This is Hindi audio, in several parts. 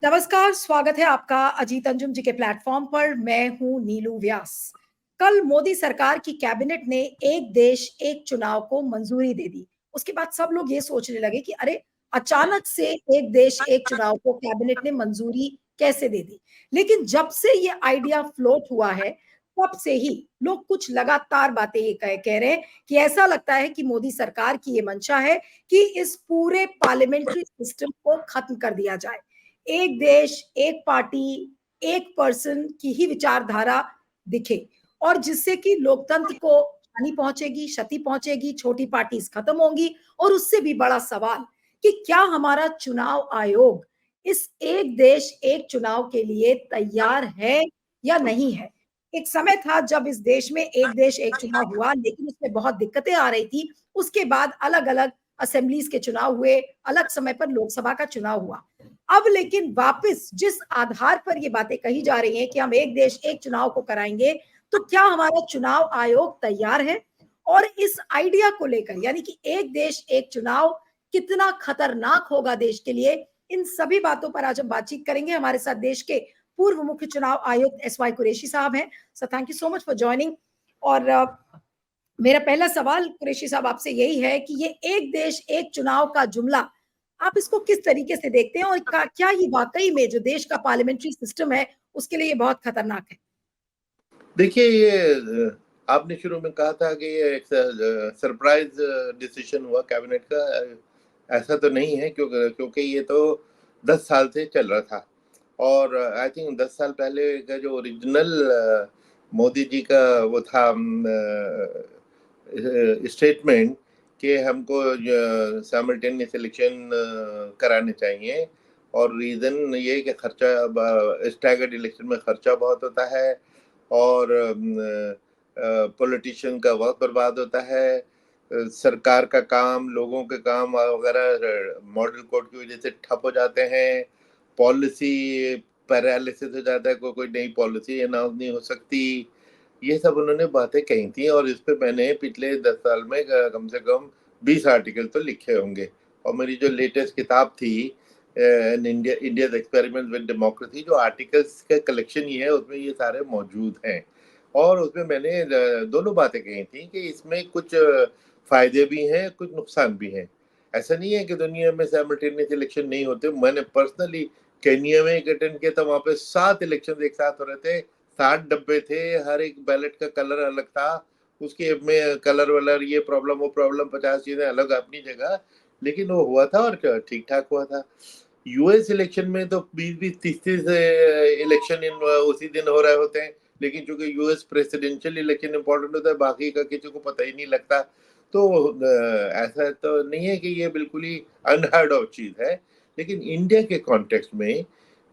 नमस्कार, स्वागत है आपका अजीत अंजुम जी के प्लेटफॉर्म पर। मैं हूं नीलू व्यास। कल मोदी सरकार की कैबिनेट ने एक देश एक चुनाव को मंजूरी दे दी। उसके बाद सब लोग ये सोचने लगे कि अरे, अचानक से एक देश एक चुनाव को कैबिनेट ने मंजूरी कैसे दे दी। लेकिन जब से ये आइडिया फ्लोट हुआ है, तब से ही लोग कुछ लगातार बातें ये कह रहे हैं कि ऐसा लगता है कि मोदी सरकार की ये मंशा है कि इस पूरे पार्लियामेंट्री सिस्टम को खत्म कर दिया जाए। एक देश एक पार्टी एक पर्सन की ही विचारधारा दिखे, और जिससे कि लोकतंत्र को हानि पहुंचेगी, क्षति पहुंचेगी, छोटी पार्टीज खत्म होंगी। और उससे भी बड़ा सवाल कि क्या हमारा चुनाव आयोग इस एक देश एक चुनाव के लिए तैयार है या नहीं है। एक समय था जब इस देश में एक देश एक चुनाव हुआ, लेकिन उसमें बहुत दिक्कतें आ रही थी। उसके बाद अलग अलग असेंबलीज के चुनाव हुए, अलग समय पर लोकसभा का चुनाव हुआ। अब लेकिन वापस जिस आधार पर ये बातें कही जा रही हैं कि हम एक देश एक चुनाव को कराएंगे, तो क्या हमारा चुनाव आयोग तैयार है। और इस आइडिया को लेकर, यानी कि एक देश एक चुनाव कितना खतरनाक होगा देश के लिए, इन सभी बातों पर आज हम बातचीत करेंगे। हमारे साथ देश के पूर्व मुख्य चुनाव आयुक्त एस वाई कुरैशी साहब हैं। Sir, thank you so much for joining. और मेरा पहला सवाल कुरैशी साहब आपसे यही है कि ये एक देश एक चुनाव का जुमला आप इसको किस तरीके से देखते हैं, और क्या ये वाकई में जो देश का पार्लियामेंट्री सिस्टम है उसके लिए ये बहुत खतरनाक है। देखिए, ये आपने शुरू में कहा था कि ये एक सरप्राइज डिसीजन हुआ कैबिनेट का। ऐसा तो नहीं है, क्योंकि ये तो 10 साल से चल रहा था। और आई थिंक 10 साल पहले का जो ओरिजिनल मोदी जी का वो था स्टेटमेंट कि हमको साइमल्टेनियस इलेक्शन कराने चाहिए। और रीज़न ये कि खर्चा, स्टैगर्ड इलेक्शन में खर्चा बहुत होता है और पॉलिटिशियन का वक्त बर्बाद होता है। सरकार का काम, लोगों के काम वगैरह मॉडल कोड की वजह से ठप हो जाते हैं। पॉलिसी पैरालिसिस हो जाता है, कोई नई पॉलिसी अनाउंस नहीं हो सकती। ये सब उन्होंने बातें कही थी और इस पे मैंने पिछले 10 साल में कम से कम 20 आर्टिकल तो लिखे होंगे। और मेरी जो लेटेस्ट किताब थी इंडियाज एक्सपेरिमेंट विद डेमोक्रेसी, जो आर्टिकल्स का कलेक्शन ही है, उसमें ये सारे मौजूद हैं। और उसमें मैंने दोनों बातें कही थी कि इसमें कुछ फायदे भी हैं, कुछ नुकसान भी हैं। ऐसा नहीं है कि दुनिया में साइमल्टेनियस इलेक्शन नहीं होते। मैंने पर्सनली केनिया में एक अटेंड किया था, वहां पे 7 इलेक्शन एक साथ हो रहे थे। 60 डब्बे थे, हर एक बैलेट का कलर अलग था। उसके में कलर वलर, ये प्रॉब्लम वो प्रॉब्लम, 50 चीजें अलग अपनी जगह, लेकिन वो हुआ था और ठीक ठाक हुआ था। यूएस इलेक्शन में तो 20-20 30-30 इलेक्शन उसी दिन हो रहे होते हैं। लेकिन चूंकि यूएस प्रेसिडेंशियल इलेक्शन इंपॉर्टेंट होता है, बाकी का किसी को पता ही नहीं लगता। तो ऐसा तो नहीं है कि ये बिल्कुल ही अनहर्ड ऑफ चीज है। लेकिन इंडिया के कॉन्टेक्स्ट में,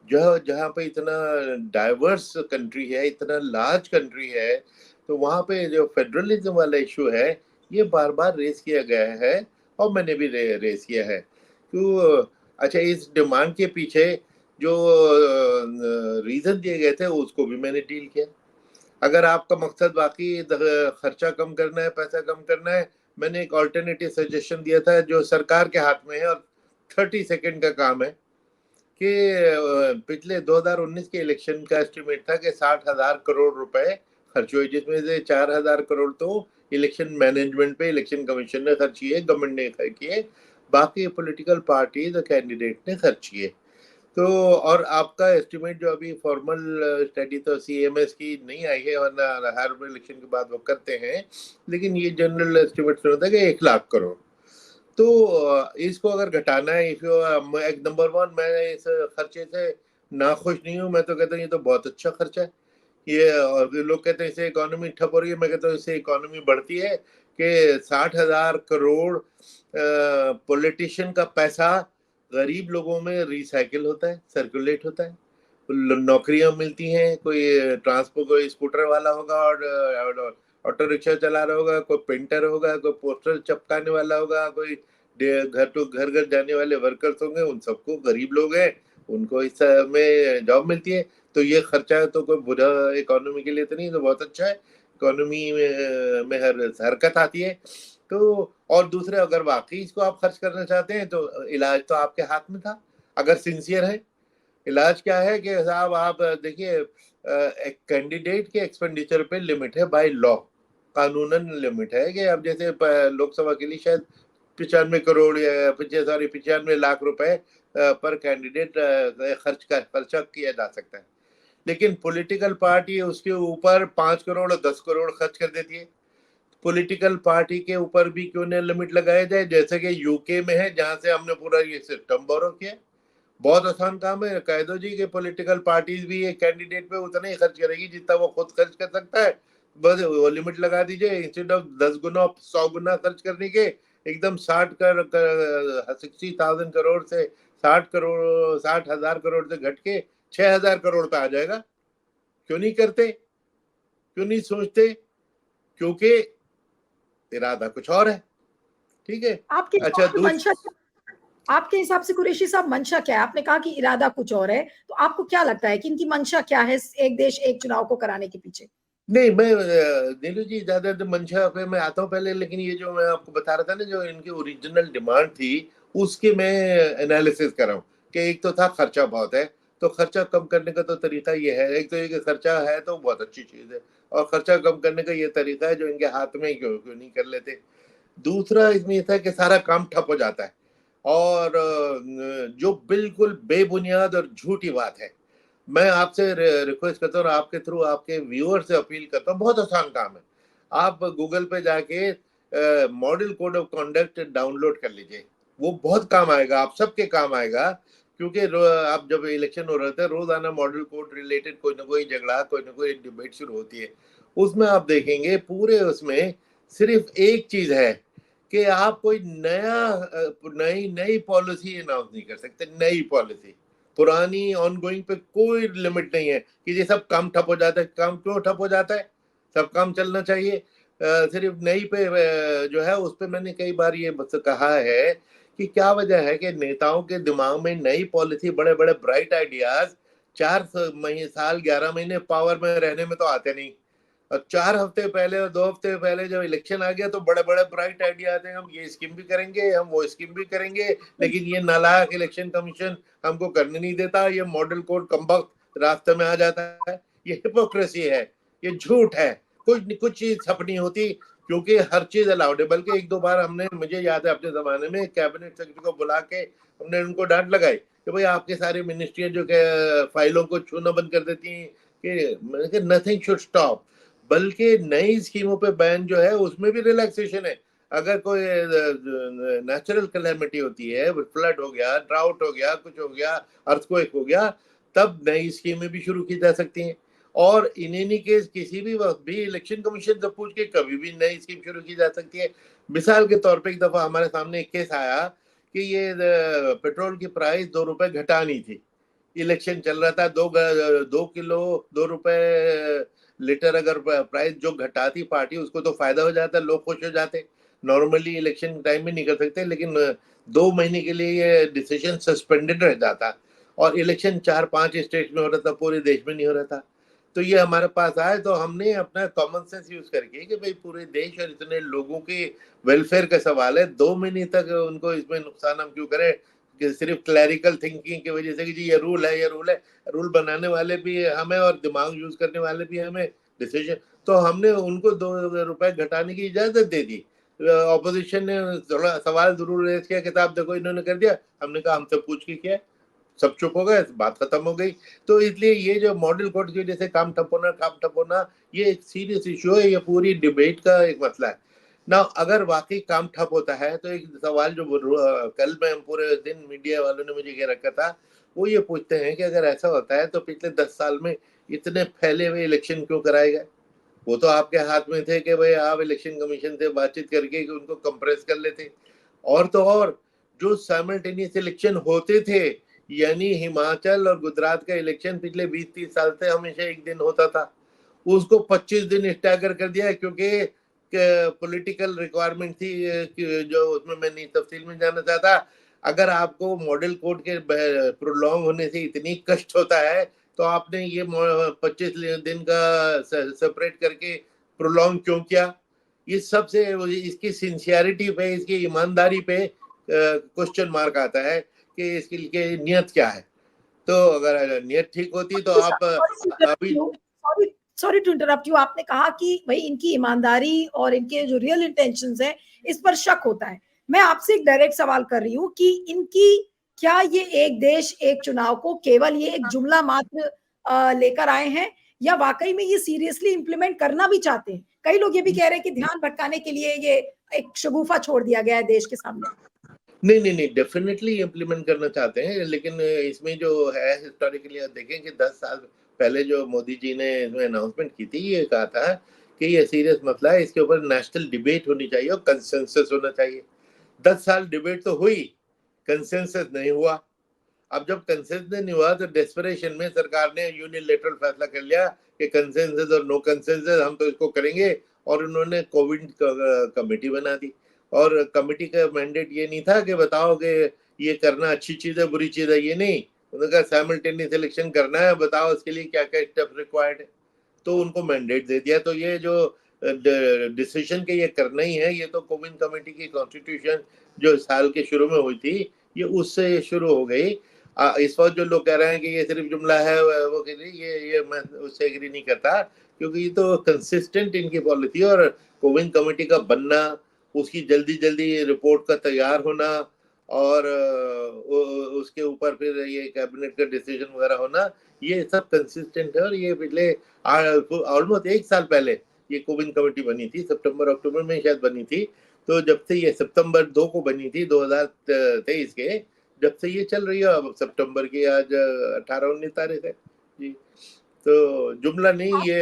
जो जहाँ पे इतना डाइवर्स कंट्री है, इतना लार्ज कंट्री है, तो वहाँ पे जो फेडरलिज्म वाला इशू है, ये बार बार रेस किया गया है। और मैंने भी रेस किया है। तो अच्छा, इस डिमांड के पीछे जो रीजन दिए गए थे उसको भी मैंने डील किया। अगर आपका मकसद बाकी खर्चा कम करना है, पैसा कम करना है, मैंने एक ऑल्टरनेटिव सजेशन दिया था जो सरकार के हाथ में है और 30 सेकंड का काम है कि पिछले 2019 के इलेक्शन का एस्टिमेट था कि 60,000 करोड़ रुपए खर्च हुए, जिसमें से 4,000 करोड़ तो इलेक्शन मैनेजमेंट पे इलेक्शन कमीशन ने खर्च किए, गवर्नमेंट ने किए, बाकी पॉलिटिकल पार्टीज और कैंडिडेट ने खर्च किए। तो और आपका एस्टिमेट जो अभी फॉर्मल स्टडी तो सीएमएस की नहीं आई है, वरना हर इलेक्शन के बाद वो करते हैं, लेकिन ये जनरल एस्टिमेट होता है कि 1 लाख करोड़। तो इसको अगर घटाना है, इफ एक नंबर वन, मैं इस खर्चे से नाखुश नहीं हूँ। मैं तो कहता हूँ ये तो बहुत अच्छा खर्चा है ये। और लोग कहते हैं इससे इकोनॉमी ठप हो रही है, मैं कहता हूँ इससे इकोनॉमी बढ़ती है कि 60,000 करोड़ पॉलिटिशियन का पैसा गरीब लोगों में रिसाइकिल होता है, सर्कुलेट होता है, नौकरियां मिलती हैं। कोई ट्रांसपोर्ट, कोई स्कूटर वाला होगा और ऑटो रिक्शा चला रहा होगा, कोई पेंटर होगा, कोई पोस्टर चिपकाने वाला होगा, कोई घर टू घर घर जाने वाले वर्कर्स होंगे, उन सबको, गरीब लोग हैं, उनको इस में जॉब मिलती है। तो ये खर्चा तो कोई बुरा इकोनॉमी के लिए तो नहीं, तो बहुत अच्छा है। इकोनॉमी में हर हरकत आती है। तो और दूसरे, अगर वाकई इसको आप खर्च करना चाहते हैं तो इलाज तो आपके हाथ में था, अगर सिंसियर है। इलाज क्या है कि साहब आप देखिए, एक कैंडिडेट के एक्सपेंडिचर पे लिमिट है बाय लॉ, कानूनन लिमिट है कि अब जैसे लोकसभा के लिए शायद 95 करोड़ या 95 लाख रुपए पर कैंडिडेट खर्चा किया जा सकता है। लेकिन पॉलिटिकल पार्टी उसके ऊपर 5 करोड़ और 10 करोड़ खर्च कर देती है। पॉलिटिकल पार्टी के ऊपर भी क्यों न लिमिट लगाया जाए, जैसे कि यूके में है, जहां से हमने पूरा ये सिस्टम बोरो किया। बहुत आसान काम है, कह दो जी कि पॉलिटिकल पार्टीज भी एक कैंडिडेट पे उतना ही खर्च करेगी जितना वो खुद खर्च कर सकता है। बस वो लिमिट लगा दीजिए, इंस्टेड ऑफ 10 गुना 100 गुना खर्च करने के एकदम 60,000 करोड़ से 60 करोड़ 60,000 करोड़ से घट के 6,000 करोड़ पे आ जाएगा। क्यों नहीं करते, क्यों नहीं सोचते? क्योंकि इरादा कुछ और है। ठीक है। आपके अच्छा, हिसाब से मंशा, आपके हिसाब से कुरैशी साहब मंशा क्या है? आपने कहा कि इरादा कुछ और है, तो आपको क्या लगता है कि इनकी मंशा क्या है एक देश एक चुनाव को कराने के पीछे? नहीं, मैं नीलू जी ज्यादा मंशा पे मैं आता हूँ पहले, लेकिन ये जो मैं आपको बता रहा था ना, जो इनकी ओरिजिनल डिमांड थी उसके मैं एनालिसिस कर रहा हूँ कि एक तो था खर्चा बहुत है, तो खर्चा कम करने का तो तरीका ये है, एक तो ये कि खर्चा है तो बहुत अच्छी चीज है, और खर्चा कम करने का ये तरीका है जो इनके हाथ में, क्यों क्यों नहीं कर लेते। दूसरा इसमें ये था कि सारा काम ठप हो जाता है, और जो बिल्कुल बेबुनियाद और झूठी बात है। मैं आपसे रिक्वेस्ट करता हूँ और आपके थ्रू आपके व्यूअर से अपील करता हूँ, बहुत आसान काम है। आप गूगल पे जाके model code of conduct download कर लीजिए, वो बहुत काम आएगा, आप सबके काम आएगा। क्योंकि आप जब इलेक्शन हो रहे थे, रोजाना मॉडल कोड रिलेटेड कोई ना कोई झगड़ा, कोई ना कोई डिबेट शुरू होती है। उसमें आप देखेंगे पूरे उसमें सिर्फ एक चीज है कि आप कोई नई नई पॉलिसी अनाउंस नहीं कर सकते। नई पॉलिसी, पुरानी ऑनगोइंग पे कोई लिमिट नहीं है कि ये सब काम ठप हो जाता है। काम क्यों ठप हो जाता है? सब काम चलना चाहिए। सिर्फ नई पे जो है उस पे मैंने कई बार ये कहा है कि क्या वजह है कि नेताओं के दिमाग में नई पॉलिसी, बड़े बड़े ब्राइट आइडियाज 4 महीने साल 11 महीने पावर में रहने में तो आते नहीं, और 4 हफ्ते पहले और 2 हफ्ते पहले जब इलेक्शन आ गया तो बड़े बड़े ब्राइट आइडिया आते हैं, हम ये स्कीम भी करेंगे, हम वो स्कीम भी करेंगे, लेकिन ये नालायक इलेक्शन कमीशन हमको करने नहीं देता, ये मॉडल कोड कमबख्त रास्ते में आ जाता है। ये हिपोक्रेसी है, ये झूठ है, कुछ चीज छपनी होती, क्योंकि हर चीज अलाउड है। बल्कि एक दो बार हमने, मुझे याद है अपने जमाने में कैबिनेट सेक्रेटरी को बुला के हमने उनको डांट लगाई कि भाई आपके सारी मिनिस्ट्रियां जो फाइलों को छूना बंद कर देती हैं, कि नथिंग शुड स्टॉप। बल्कि नई स्कीमों पे बैन जो है उसमें भी रिलैक्सेशन है। अगर कोई नेचुरल कैलेमिटी होती है, फ्लड हो गया, ड्राउट हो गया, कुछ हो गया, अर्थक्वेक हो गया, तब नई स्कीमें भी शुरू की जा सकती हैं। और इन एनी केस किसी भी वक्त भी इलेक्शन कमीशन से पूछ के कभी भी नई स्कीम शुरू की जा सकती है। मिसाल के तौर पे एक दफा हमारे सामने एक केस आया कि ये पेट्रोल की प्राइस 2 रुपए घटानी थी। इलेक्शन चल रहा था, 2 किलो 2 रुपए लीटर अगर प्राइस जो घटाती पार्टी उसको तो फायदा हो जाता, लोग खुश हो जाते। नॉर्मली इलेक्शन टाइम में नहीं कर सकते, लेकिन 2 महीने के लिए ये डिसीजन सस्पेंडेड रह जाता, और इलेक्शन 4-5 स्टेट में हो रहा था, पूरे देश में नहीं हो रहा था। तो ये हमारे पास आए तो हमने अपना कॉमन सेंस यूज करके कि भाई पूरे देश और इतने लोगों के वेलफेयर का सवाल है, 2 महीने तक उनको इसमें नुकसान हम क्यों करें कि सिर्फ क्लैरिकल थिंकिंग की वजह से कि जी ये रूल है, ये रूल है। रूल बनाने वाले भी हमें और दिमाग यूज करने वाले भी हमें, डिसीजन। तो हमने उनको 2 रुपए घटाने की इजाजत दे दी। ऑपोजिशन ने थोड़ा सवाल जरूर रेज किया, किताब देखो इन्होंने कर दिया, हमने कहा हमसे पूछ के किया, सब चुप हो गए, बात खत्म हो गई। तो इसलिए ये जो मॉडल कोड की वजह से काम ठप होना, ये एक सीरियस इशू है, ये पूरी डिबेट का एक मसला है ना। अगर वाकई काम ठप होता है तो एक सवाल जो कल मैं पूरे दिन मीडिया वालों ने मुझे कह रखा था, वो ये पूछते हैं कि अगर ऐसा होता है तो पिछले 10 साल में इतने फैले हुए इलेक्शन क्यों कराए गए? वो तो आपके हाथ में थे कि भाई आप इलेक्शन कमीशन से बातचीत करके कि उनको कंप्रेस कर लेते। और तो और जो साइमल्टेनियस इलेक्शन होते थे, यानी हिमाचल और गुजरात का इलेक्शन पिछले 20-30 साल से हमेशा एक दिन होता था, उसको 25 दिन स्टैगर कर दिया, क्योंकि पॉलिटिकल रिक्वायरमेंट थी जो उसमें मैं नहीं तफसील में जाना चाहता। अगर आपको मॉडल कोड के प्रोलॉन्ग होने से इतनी कष्ट होता है तो आपने ये 25 दिन का सेपरेट करके प्रोलॉन्ग क्यों किया? इस सब से इसकी सिंसियरिटी पे, इसकी ईमानदारी पे क्वेश्चन मार्क आता है कि इसकी नियत क्या है। तो अगर नीयत ठीक होती तो आप अभी sorry sorry to interrupt you, आपने कहा कि भाई इनकी ईमानदारी और इनके जो रियल इंटेंशंस हैं इस पर शक होता है। मैं आपसे एक डायरेक्ट सवाल कर रही हूँ कि इनकी क्या ये एक देश एक चुनाव को केवल ये एक जुमला मात्र लेकर आए हैं, या वाकई में ये सीरियसली इंप्लीमेंट करना भी चाहते हैं? कई लोग ये भी कह रहे हैं कि ध्यान भटकाने के लिए ये एक शगुफा छोड़ दिया गया है देश के सामने। नहीं नहीं नहीं, डेफिनेटली इम्प्लीमेंट करना चाहते हैं, लेकिन इसमें जो है हिस्टोरिकली आप देखें कि 10 साल पहले जो मोदी जी ने इसमें अनाउंसमेंट की थी, ये कहा था कि ये सीरियस मसला है, इसके ऊपर नेशनल डिबेट होनी चाहिए और कंसेंसस होना चाहिए। 10 साल डिबेट तो हुई, कंसेंसस नहीं हुआ। अब जब कंसेंसस नहीं हुआ तो डेस्परेशन में सरकार ने यूनिलेटरल फैसला कर लिया कि कंसेंसस और नो कंसेंसस हम तो इसको करेंगे, और उन्होंने कोविड कमेटी बना दी। और कमेटी का मैंडेट ये नहीं था कि बताओ कि ये करना अच्छी चीज है बुरी चीज है, ये नहीं। उन्होंने कहा साइमल्टेनियस इलेक्शन करना है, बताओ उसके लिए क्या क्या स्टेप रिक्वायर्ड है। तो उनको मैंडेट दे दिया। तो ये जो डिसीजन के ये करना ही है, ये तो कोविन कमेटी की कॉन्स्टिट्यूशन जो साल के शुरू में हुई थी, ये उससे शुरू हो गई। इस वक्त जो लोग कह रहे हैं कि ये सिर्फ जुमला है, वो कह रही ये मैं उससे एग्री नहीं करता, क्योंकि ये तो कंसिस्टेंट इनकी पॉलिसी। और कोविन कमेटी का बनना, उसकी जल्दी जल्दी रिपोर्ट का तैयार होना, और उसके ऊपर फिर ये कैबिनेट का डिसीजन वगैरह होना, ये सब कंसिस्टेंट है। और ये पिछले ऑलमोस्ट 1 साल पहले ये कोविन कमेटी बनी थी, सितंबर अक्टूबर में शायद बनी थी। तो जब से ये सितंबर 2 को बनी थी 2023 के, जब से ये चल रही है, अब सितंबर की आज 18-19 तारीख है जी। तो जुमला नहीं, ये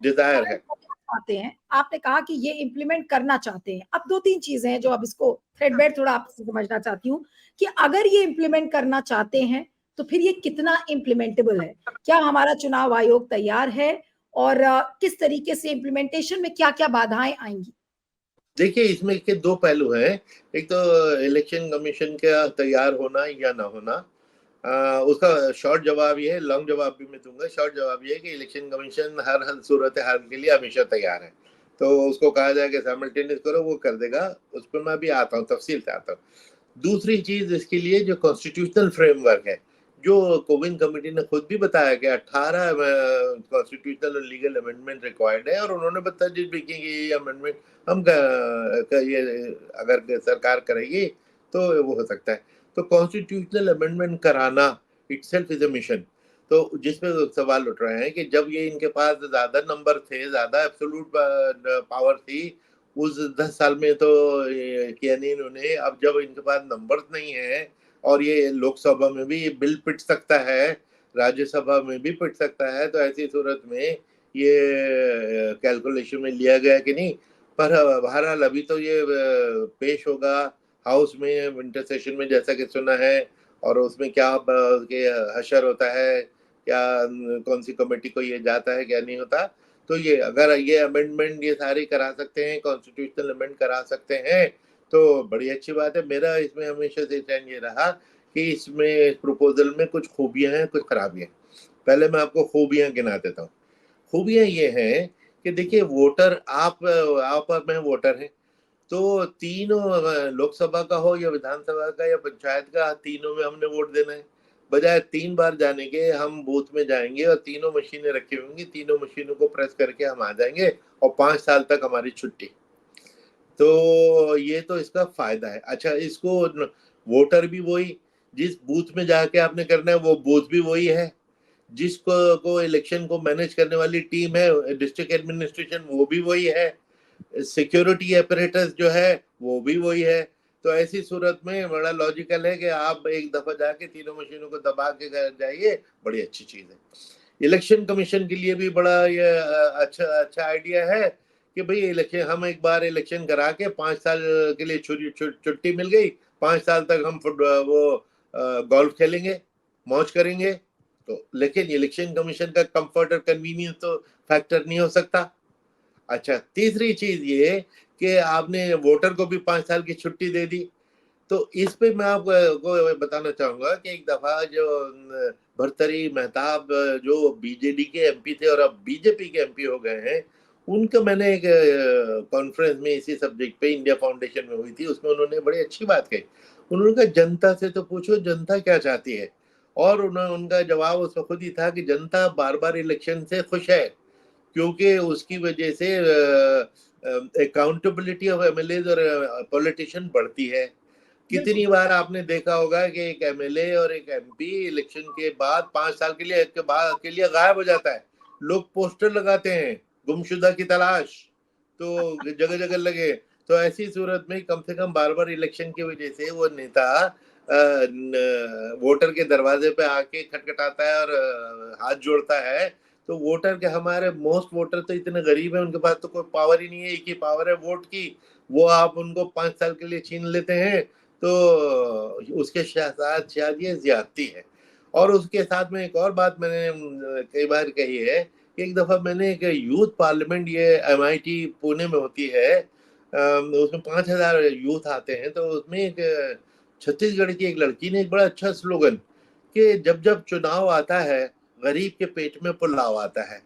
डिजायर है। चाहते हैं, आपने कहा कि ये इंप्लीमेंट करना चाहते हैं। अब 2-3 चीजें हैं जो अब इसको थ्रेडबेर थोड़ा आपसे समझना चाहती हूँ कि अगर ये इंप्लीमेंट करना चाहते हैं तो फिर ये कितना इम्प्लीमेंटेबल है? क्या हमारा चुनाव आयोग तैयार है, और किस तरीके से इम्प्लीमेंटेशन में क्या-क्या बाधाएं आएंगी? देखिए, इसमें के 2 पहलू हैं। एक तो इलेक्शन कमीशन का तैयार होना या ना होना। उसका शॉर्ट जवाब ये है, लॉन्ग जवाब भी मैं दूंगा। शॉर्ट जवाब ये है कि इलेक्शन कमीशन हर सूरत हाल के लिए हमेशा तैयार है। तो उसको कहा जाए कि साइमल्टेनियस करो, वो कर देगा। उस पर मैं भी आता हूँ, तफसील से आता हूँ। दूसरी चीज इसके लिए जो कॉन्स्टिट्यूशनल फ्रेमवर्क है, जो कोविन कमेटी ने खुद भी बताया कि 18 कॉन्स्टिट्यूशनल और लीगल अमेंडमेंट रिक्वायर्ड है, और उन्होंने बताया भी कि ये अमेंडमेंट हम ये अगर सरकार करेगी तो वो हो सकता है। तो कॉन्स्टिट्यूशनल अमेंडमेंट कराना इटसेल्फ इज अ मिशन। तो जिसमें सवाल उठ रहे हैं कि जब ये इनके पास ज्यादा नंबर थे, ज्यादा एब्सोल्यूट पावर थी उस 10 साल में, तो किया नहीं इन्होंने। अब जब इनके पास नंबर नहीं है, और ये लोकसभा में भी बिल पिट सकता है, राज्यसभा में भी पिट सकता है, तो ऐसी सूरत में ये कैलकुलेशन में लिया गया कि नहीं। पर बहरहाल अभी तो ये पेश होगा हाउस में विंटर सेशन में, जैसा कि सुना है। और उसमें क्या के हशर होता है, क्या कौन सी कमेटी को ये जाता है, क्या नहीं होता। तो ये अगर ये अमेंडमेंट ये सारी करा सकते हैं, कॉन्स्टिट्यूशनल अमेंडमेंट करा सकते हैं, तो बड़ी अच्छी बात है। मेरा इसमें हमेशा से स्टैंड ये रहा कि इसमें प्रपोजल में कुछ खूबियां हैं, कुछ खराबियां। पहले मैं आपको खूबियां गिना देता हूँ। खूबियां ये हैं कि देखिए, वोटर आप और मैं वोटर हैं। तो तीनों, लोकसभा का हो या विधानसभा का या पंचायत का, तीनों में हमने वोट देना है। बजाय 3 बार जाने के हम बूथ में जाएंगे और तीनों मशीनें रखी होंगी, तीनों मशीनों को प्रेस करके हम आ जाएंगे, और 5 साल तक हमारी छुट्टी। तो ये तो इसका फायदा है। अच्छा, इसको वोटर भी वही, जिस बूथ में जाके आपने करना है वो बूथ भी वही है, जिसको को इलेक्शन को मैनेज करने वाली टीम है डिस्ट्रिक्ट एडमिनिस्ट्रेशन, वो भी वही है, सिक्योरिटी अपरेटस जो है वो भी वही है। तो ऐसी सूरत में बड़ा लॉजिकल है कि आप एक दफा जाके तीनों मशीनों को दबा के जाइए, बड़ी अच्छी चीज है। इलेक्शन कमीशन के लिए भी बड़ा ये अच्छा अच्छा आइडिया है कि भाई इलेक्शन, हम एक बार इलेक्शन करा के 5 साल के लिए छुट्टी मिल गई, 5 साल तक हम वो गोल्फ खेलेंगे, मौज करेंगे। तो लेकिन इलेक्शन कमीशन का कंफर्ट और कन्वीनियंस तो फैक्टर नहीं हो सकता। अच्छा, तीसरी चीज ये कि आपने वोटर को भी 5 साल की छुट्टी दे दी। तो इस पे मैं आपको बताना चाहूंगा कि एक दफा जो भर्तरी मेहताब, जो बीजेडी के एमपी थे और अब बीजेपी के एमपी हो गए हैं, उनका मैंने एक कॉन्फ्रेंस में इसी सब्जेक्ट पे इंडिया फाउंडेशन में हुई थी, उसमें उन्होंने बड़ी अच्छी बात कही। उन्होंने कहा जनता से तो पूछो जनता क्या चाहती है, और उनका जवाब उसमें खुद ही था कि जनता बार बार इलेक्शन से खुश है, क्योंकि उसकी वजह से अकाउंटेबिलिटी ऑफ एमएलए और पॉलिटिशियन बढ़ती है। कितनी बार आपने देखा होगा कि एक एमएलए और एक एमपी इलेक्शन के बाद 5 साल के लिए गायब हो जाता है। लोग पोस्टर लगाते हैं गुमशुदा की तलाश, तो जगह जगह लगे। तो ऐसी सूरत में कम से कम बार बार इलेक्शन की वजह से वो नेता वोटर के दरवाजे पे आके खटखटाता है और हाथ जोड़ता है। तो वोटर के हमारे मोस्ट वोटर तो इतने गरीब है, उनके पास तो कोई पावर ही नहीं है, एक ही पावर है वोट की। वो आप उनको 5 साल के लिए छीन लेते हैं, तो उसके साथ शायद ये ज्यादती है। और उसके साथ में एक और बात मैंने कई बार कही है, एक दफा मैंने एक यूथ पार्लियामेंट, ये एमआईटी पुणे में होती है, उसमें 5,000 यूथ आते हैं। तो उसमें एक छत्तीसगढ़ की एक लड़की ने एक बड़ा अच्छा स्लोगन कि जब जब चुनाव आता है गरीब के पेट में पुलाव आता है।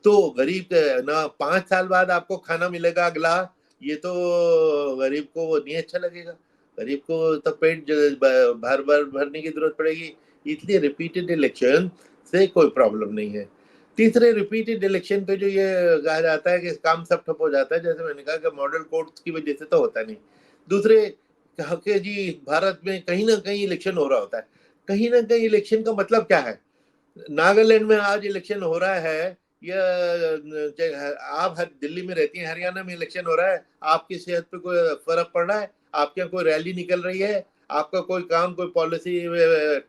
तो गरीब ना 5 साल बाद आपको खाना मिलेगा अगला, ये तो गरीब को वो नहीं अच्छा लगेगा। गरीब को तो पेट भर भर भरने की जरूरत पड़ेगी। इसलिए रिपीटेड इलेक्शन से कोई प्रॉब्लम नहीं है। तीसरे, रिपीटेड इलेक्शन पे जो ये कहा जाता है कि काम सब ठप हो जाता है, जैसे मैंने कहा कि मॉडल कोर्ट की वजह से तो होता नहीं। दूसरे, कहा कि जी भारत में कहीं ना कहीं इलेक्शन हो रहा होता है। कहीं ना कहीं इलेक्शन का मतलब क्या है? नागालैंड में आज इलेक्शन हो रहा है, या आप दिल्ली में रहती हैं, हरियाणा में इलेक्शन हो रहा है, आपकी सेहत पे कोई फर्क पड़ रहा है? आपके यहाँ कोई रैली निकल रही है? आपका कोई काम, कोई पॉलिसी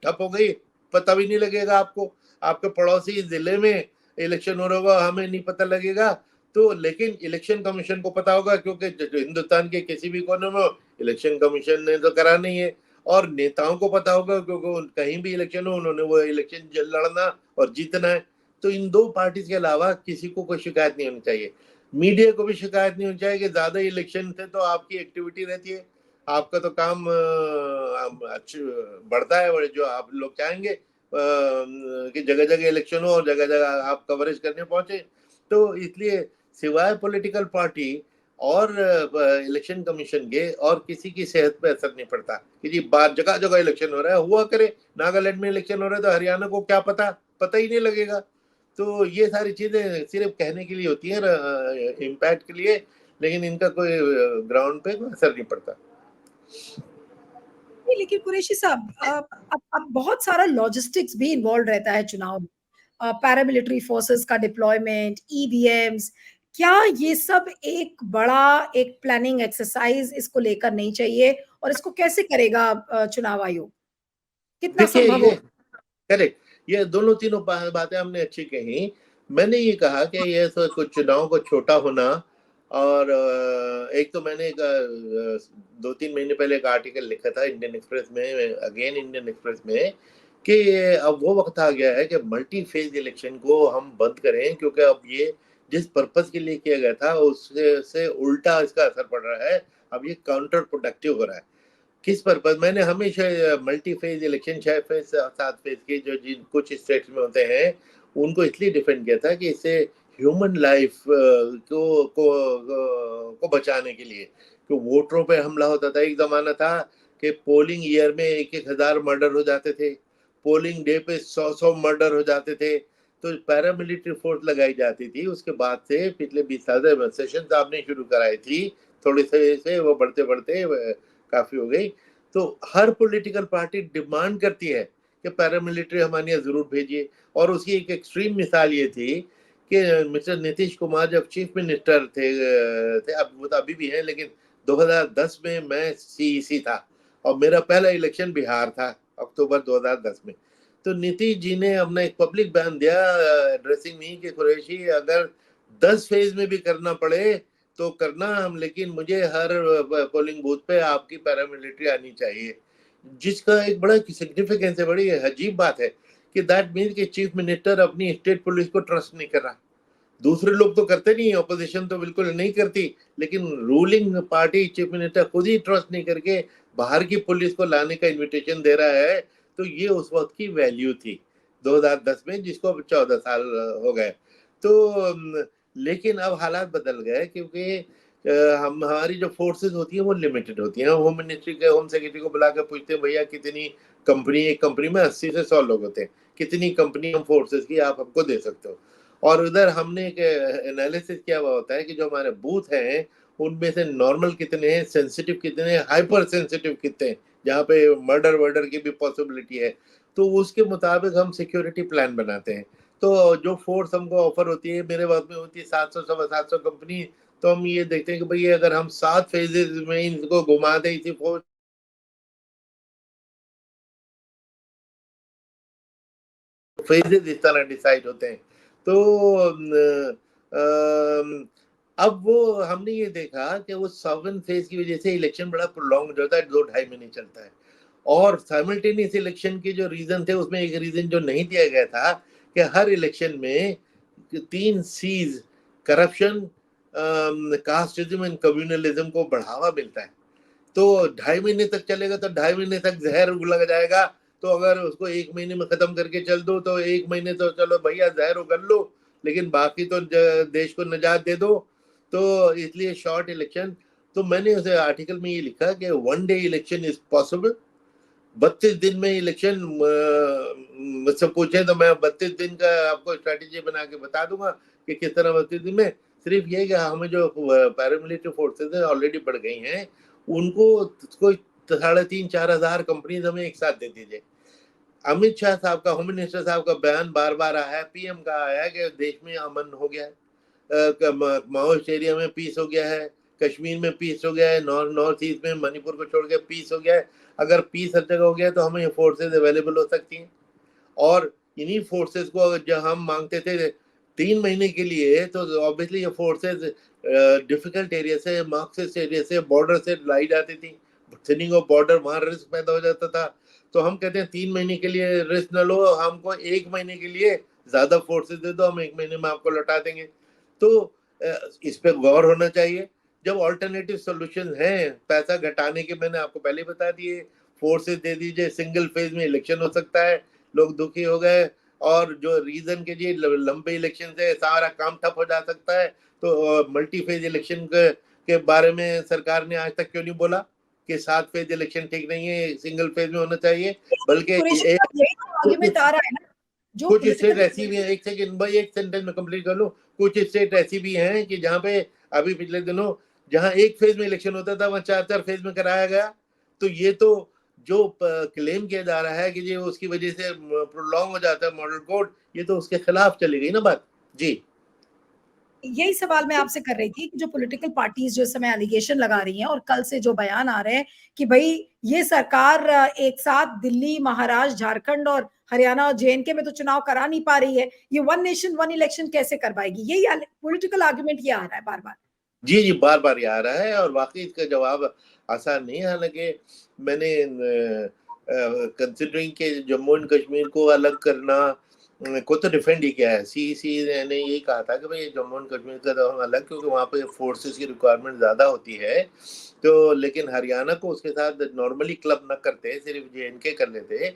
ठप हो गई, पता भी नहीं लगेगा आपको। आपके पड़ोसी जिले में इलेक्शन हो रहा होगा, हमें नहीं पता लगेगा। तो लेकिन इलेक्शन कमीशन को पता होगा, क्योंकि हिंदुस्तान के किसी भी कोने में इलेक्शन कमीशन ने तो करा नहीं है। और नेताओं को पता होगा, क्योंकि कहीं भी इलेक्शन हो उन्होंने वो इलेक्शन लड़ना और जीतना है। तो इन दो पार्टी के अलावा किसी को कोई शिकायत नहीं होनी चाहिए। मीडिया को भी शिकायत नहीं होनी चाहिए कि ज्यादा इलेक्शन से तो आपकी एक्टिविटी रहती है, आपका तो काम अच्छा बढ़ता है, और जो आप लोग चाहेंगे कि जगह जगह इलेक्शन हो और जगह जगह आप कवरेज करने पहुंचे। तो इसलिए सिवाय पॉलिटिकल पार्टी और इलेक्शन कमीशन के और किसी की सेहत पे असर नहीं पड़ता कि जी बाहर जगह जगह इलेक्शन हो रहा है, हुआ करे। नागालैंड में इलेक्शन हो रहा है तो हरियाणा को क्या पता, पता ही नहीं लगेगा। तो ये सारी चीजें सिर्फ कहने के लिए होती है, इम्पैक्ट के लिए, लेकिन इनका कोई ग्राउंड पे कोई असर नहीं पड़ता। नहीं, लेकिन कुरैशी साहब, अब बहुत सारा लॉजिस्टिक्स भी इन्वॉल्व रहता है चुनाव में। पैरामिलिट्री फोर्सेस का डिप्लॉयमेंट, ईवीएम्स, क्या ये सब एक बड़ा एक प्लानिंग एक्सरसाइज इसको लेकर नहीं चाहिए? और इसको कैसे करेगा चुनाव आयोग? कितना देखिए संभव ये हो? करेक्ट, ये दोनों तीनों बातें हमने अच्छी कही। मैंने ये कहा कि ये तो कुछ चुनाव को छोटा होना, और एक तो मैंने 2-3 महीने पहले एक आर्टिकल लिखा था इंडियन एक्सप्रेस में, अगेन इंडियन एक्सप्रेस में, कि अब वो वक्त आ गया है कि मल्टी फेज इलेक्शन को हम बंद करें, क्योंकि अब ये जिस पर्पज के लिए किया गया था उससे से उल्टा इसका असर पड़ रहा है। अब ये काउंटर प्रोडक्टिव हो रहा है। किस पर्पज? मैंने हमेशा multi phase election, 6 phase 7 phase के जो जिन कुछ स्टेट्स में होते हैं, उनको इसलिए डिफेंड किया था कि इससे ह्यूमन लाइफ को बचाने के लिए। तो वोटरों पे हमला होता था, एक जमाना था कि पोलिंग ईयर में 1,000 मर्डर हो जाते थे, पोलिंग डे पे 100 मर्डर हो जाते थे। तो पैरामिलिट्री फोर्स लगाई जाती थी। उसके बाद से पिछले 20 साल सेशन साहब ने शुरू कराई थी, थोड़ी से वो बढ़ते बढ़ते काफी हो गई। तो हर पॉलिटिकल पार्टी डिमांड करती है कि पैरामिलिट्री हमारे यहाँ जरूर भेजिए। और उसकी एक एक्सट्रीम मिसाल ये थी कि मिस्टर नीतीश कुमार जब चीफ मिनिस्टर थे अब वो तो अभी भी हैं, लेकिन 2010 में मैं सीईसी था और मेरा पहला इलेक्शन बिहार था, अक्टूबर 2010 में। तो नीतीश जी ने अपना एक पब्लिक बयान दिया एड्रेसिंग मी कि कुरैशी, अगर 10 फेज में भी करना पड़े तो करना हम, लेकिन मुझे हर पोलिंग बूथ पे आपकी पैरामिलिट्री आनी चाहिए। जिसका एक बड़ा सिग्निफिकेंस है, बड़ी अजीब बात है कि दैट मीन कि चीफ मिनिस्टर अपनी स्टेट पुलिस को ट्रस्ट नहीं कर रहा। दूसरे लोग तो करते नहीं, ऑपोजिशन तो बिल्कुल नहीं करती, लेकिन रूलिंग पार्टी चीफ मिनिस्टर खुद ही ट्रस्ट नहीं करके बाहर की पुलिस को लाने का इनविटेशन दे रहा है। तो ये उस वक्त की वैल्यू थी 2010 में, जिसको अब 14 साल हो गए। तो लेकिन अब हालात बदल गए, क्योंकि हम हमारी जो फोर्सेस होती हैं वो लिमिटेड होती हैं। होम मिनिस्ट्री के होम सेक्रेटरी को बुला कर पूछते हैं भैया कितनी कंपनी, एक कंपनी में 80 से 100 लोग होते हैं, कितनी कंपनी हम फोर्सेस की आप हमको दे सकते हो। और उधर हमने एक एनालिसिस किया हुआ होता है कि जो हमारे बूथ हैं उनमें से नॉर्मल कितने हैं, सेंसिटिव कितने हैं, हाइपर सेंसिटिव कितने हैं, जहाँ पे मर्डर वर्डर की भी पॉसिबिलिटी है, तो उसके मुताबिक हम सिक्योरिटी प्लान बनाते हैं। तो जो फोर्स हमको ऑफर होती है, मेरे वक्त में होती है 700 सवा 700 कंपनी, तो हम ये देखते हैं कि भाई अगर हम 7 फेजेस में इनको घुमा दें इसी फोर्स फेजेस इस तरह डिसाइड होते हैं। तो अब वो हमने ये देखा कि वो 7 फेज की वजह से इलेक्शन बड़ा प्रोलॉन्ग हो जाता है, 2-2.5 महीने चलता है। और साइमल्टेनियस इलेक्शन के जो रीजन थे उसमें एक रीजन जो नहीं दिया गया था कि हर इलेक्शन में 3 Cs, corruption, casteism and communalism को बढ़ावा मिलता है। तो 2.5 महीने तक चलेगा तो 2.5 महीने तक जहर लग जाएगा। तो अगर उसको 1 महीने में खत्म करके चल दो तो 1 महीने तो चलो भैया जहर उगल लो, लेकिन बाकी तो देश को निजात दे दो। तो इसलिए शॉर्ट इलेक्शन। तो मैंने उसे आर्टिकल में ये लिखा कि 1 डे इलेक्शन इज पॉसिबल। 32 दिन में इलेक्शन, मुझसे पूछे तो मैं 32 दिन का आपको स्ट्रेटेजी बना के बता दूंगा कि किस तरह 32 दिन में। सिर्फ ये कि हमें जो पैरामिलिट्री फोर्सेज है ऑलरेडी बढ़ गई हैं, उनको कोई 3,500-4,000 कंपनीज हमें एक साथ दे दीजिए। अमित शाह साहब का, होम मिनिस्टर साहब का बयान बार बार आया है, पीएम का आया है कि देश में अमन हो गया है, माओइस्ट एरिया में पीस हो गया है, कश्मीर में पीस हो गया है, नॉर्थ ईस्ट में मणिपुर को छोड़ के पीस हो गया है। अगर पीस हर जगह हो गया तो हमें ये फोर्सेज अवेलेबल हो सकती हैं। और इन्हीं फोर्सेस को अगर जब हम मांगते थे 3 महीने के लिए, तो ऑब्वियसली ये फोर्सेस डिफिकल्ट एरिया से, मार्क्सिस्ट एरिया से, बॉर्डर से लाई जाती थी। थिनिंग ऑफ बॉर्डर, वहां रिस्क पैदा हो जाता था। तो हम कहते हैं 3 महीने के लिए रिस्क न लो, हमको 1 महीने के लिए ज्यादा फोर्सेस दे दो, हम 1 महीने में आपको लौटा देंगे। तो इस पे गौर होना चाहिए। जब ऑल्टरनेटिव सोल्यूशन है पैसा घटाने के, मैंने आपको पहले बता दिए, फोर्सेस दे दीजिए, सिंगल फेज में इलेक्शन हो सकता है, लोग दुखी हो गए। और जो रीजन के लिए लंबे इलेक्शन से सारा काम ठप हो जा सकता है, तो मल्टी फेज इलेक्शन के बारे में सरकार ने आज तक क्यों नहीं बोला कि 7 फेज इलेक्शन ठीक नहीं है, सिंगल फेज में होना चाहिए। बल्कि कुरैशी साहब यही तो आर्गुमेंट आ रहा है ना, जो कुछ स्टेट पॉलिटिकल ऐसी भी है, एक सेकंड भाई, एक सेंटेंस में कंप्लीट कर लो। कुछ स्टेट ऐसी भी हैं कि जहां पे अभी पिछले दिनों जहां एक फेज में इलेक्शन होता था वहां 4-4 फेज में कराया गया। तो ये तो जो क्लेम किया जा रहा है कि ये उसकी वजह से प्रोलॉन्ग हो जाता है मॉडल कोड, ये तो उसके खिलाफ चली गई ना बात। जी यही सवाल मैं आपसे कर रही थी कि जो पॉलिटिकल पार्टीज जो इस समय एलिगेशन लगा रही हैं और कल से जो बयान आ रहे हैं कि भाई ये सरकार एक साथ दिल्ली, महाराष्ट्र, झारखंड और हरियाणा और जेएनके में तो चुनाव करा नहीं पा रही है, ये वन नेशन वन इलेक्शन कैसे करवाएगी, यही पॉलिटिकल आर्गुमेंट ये आ रहा है बार बार। जी जी, बार बार ये आ रहा है और वाकई इसका जवाब आसान नहीं है। हालांकि मैंने कंसिडरिंग के जम्मू एंड कश्मीर को अलग करना को तो डिफेंड ही किया है। सी ने यही कहा था कि भाई जम्मू एंड कश्मीर का तो हम अलग, क्योंकि वहाँ पे फोर्सेस की रिक्वायरमेंट ज़्यादा होती है। तो लेकिन हरियाणा को उसके साथ नॉर्मली क्लब न करते, सिर्फ जेएनके कर लेते,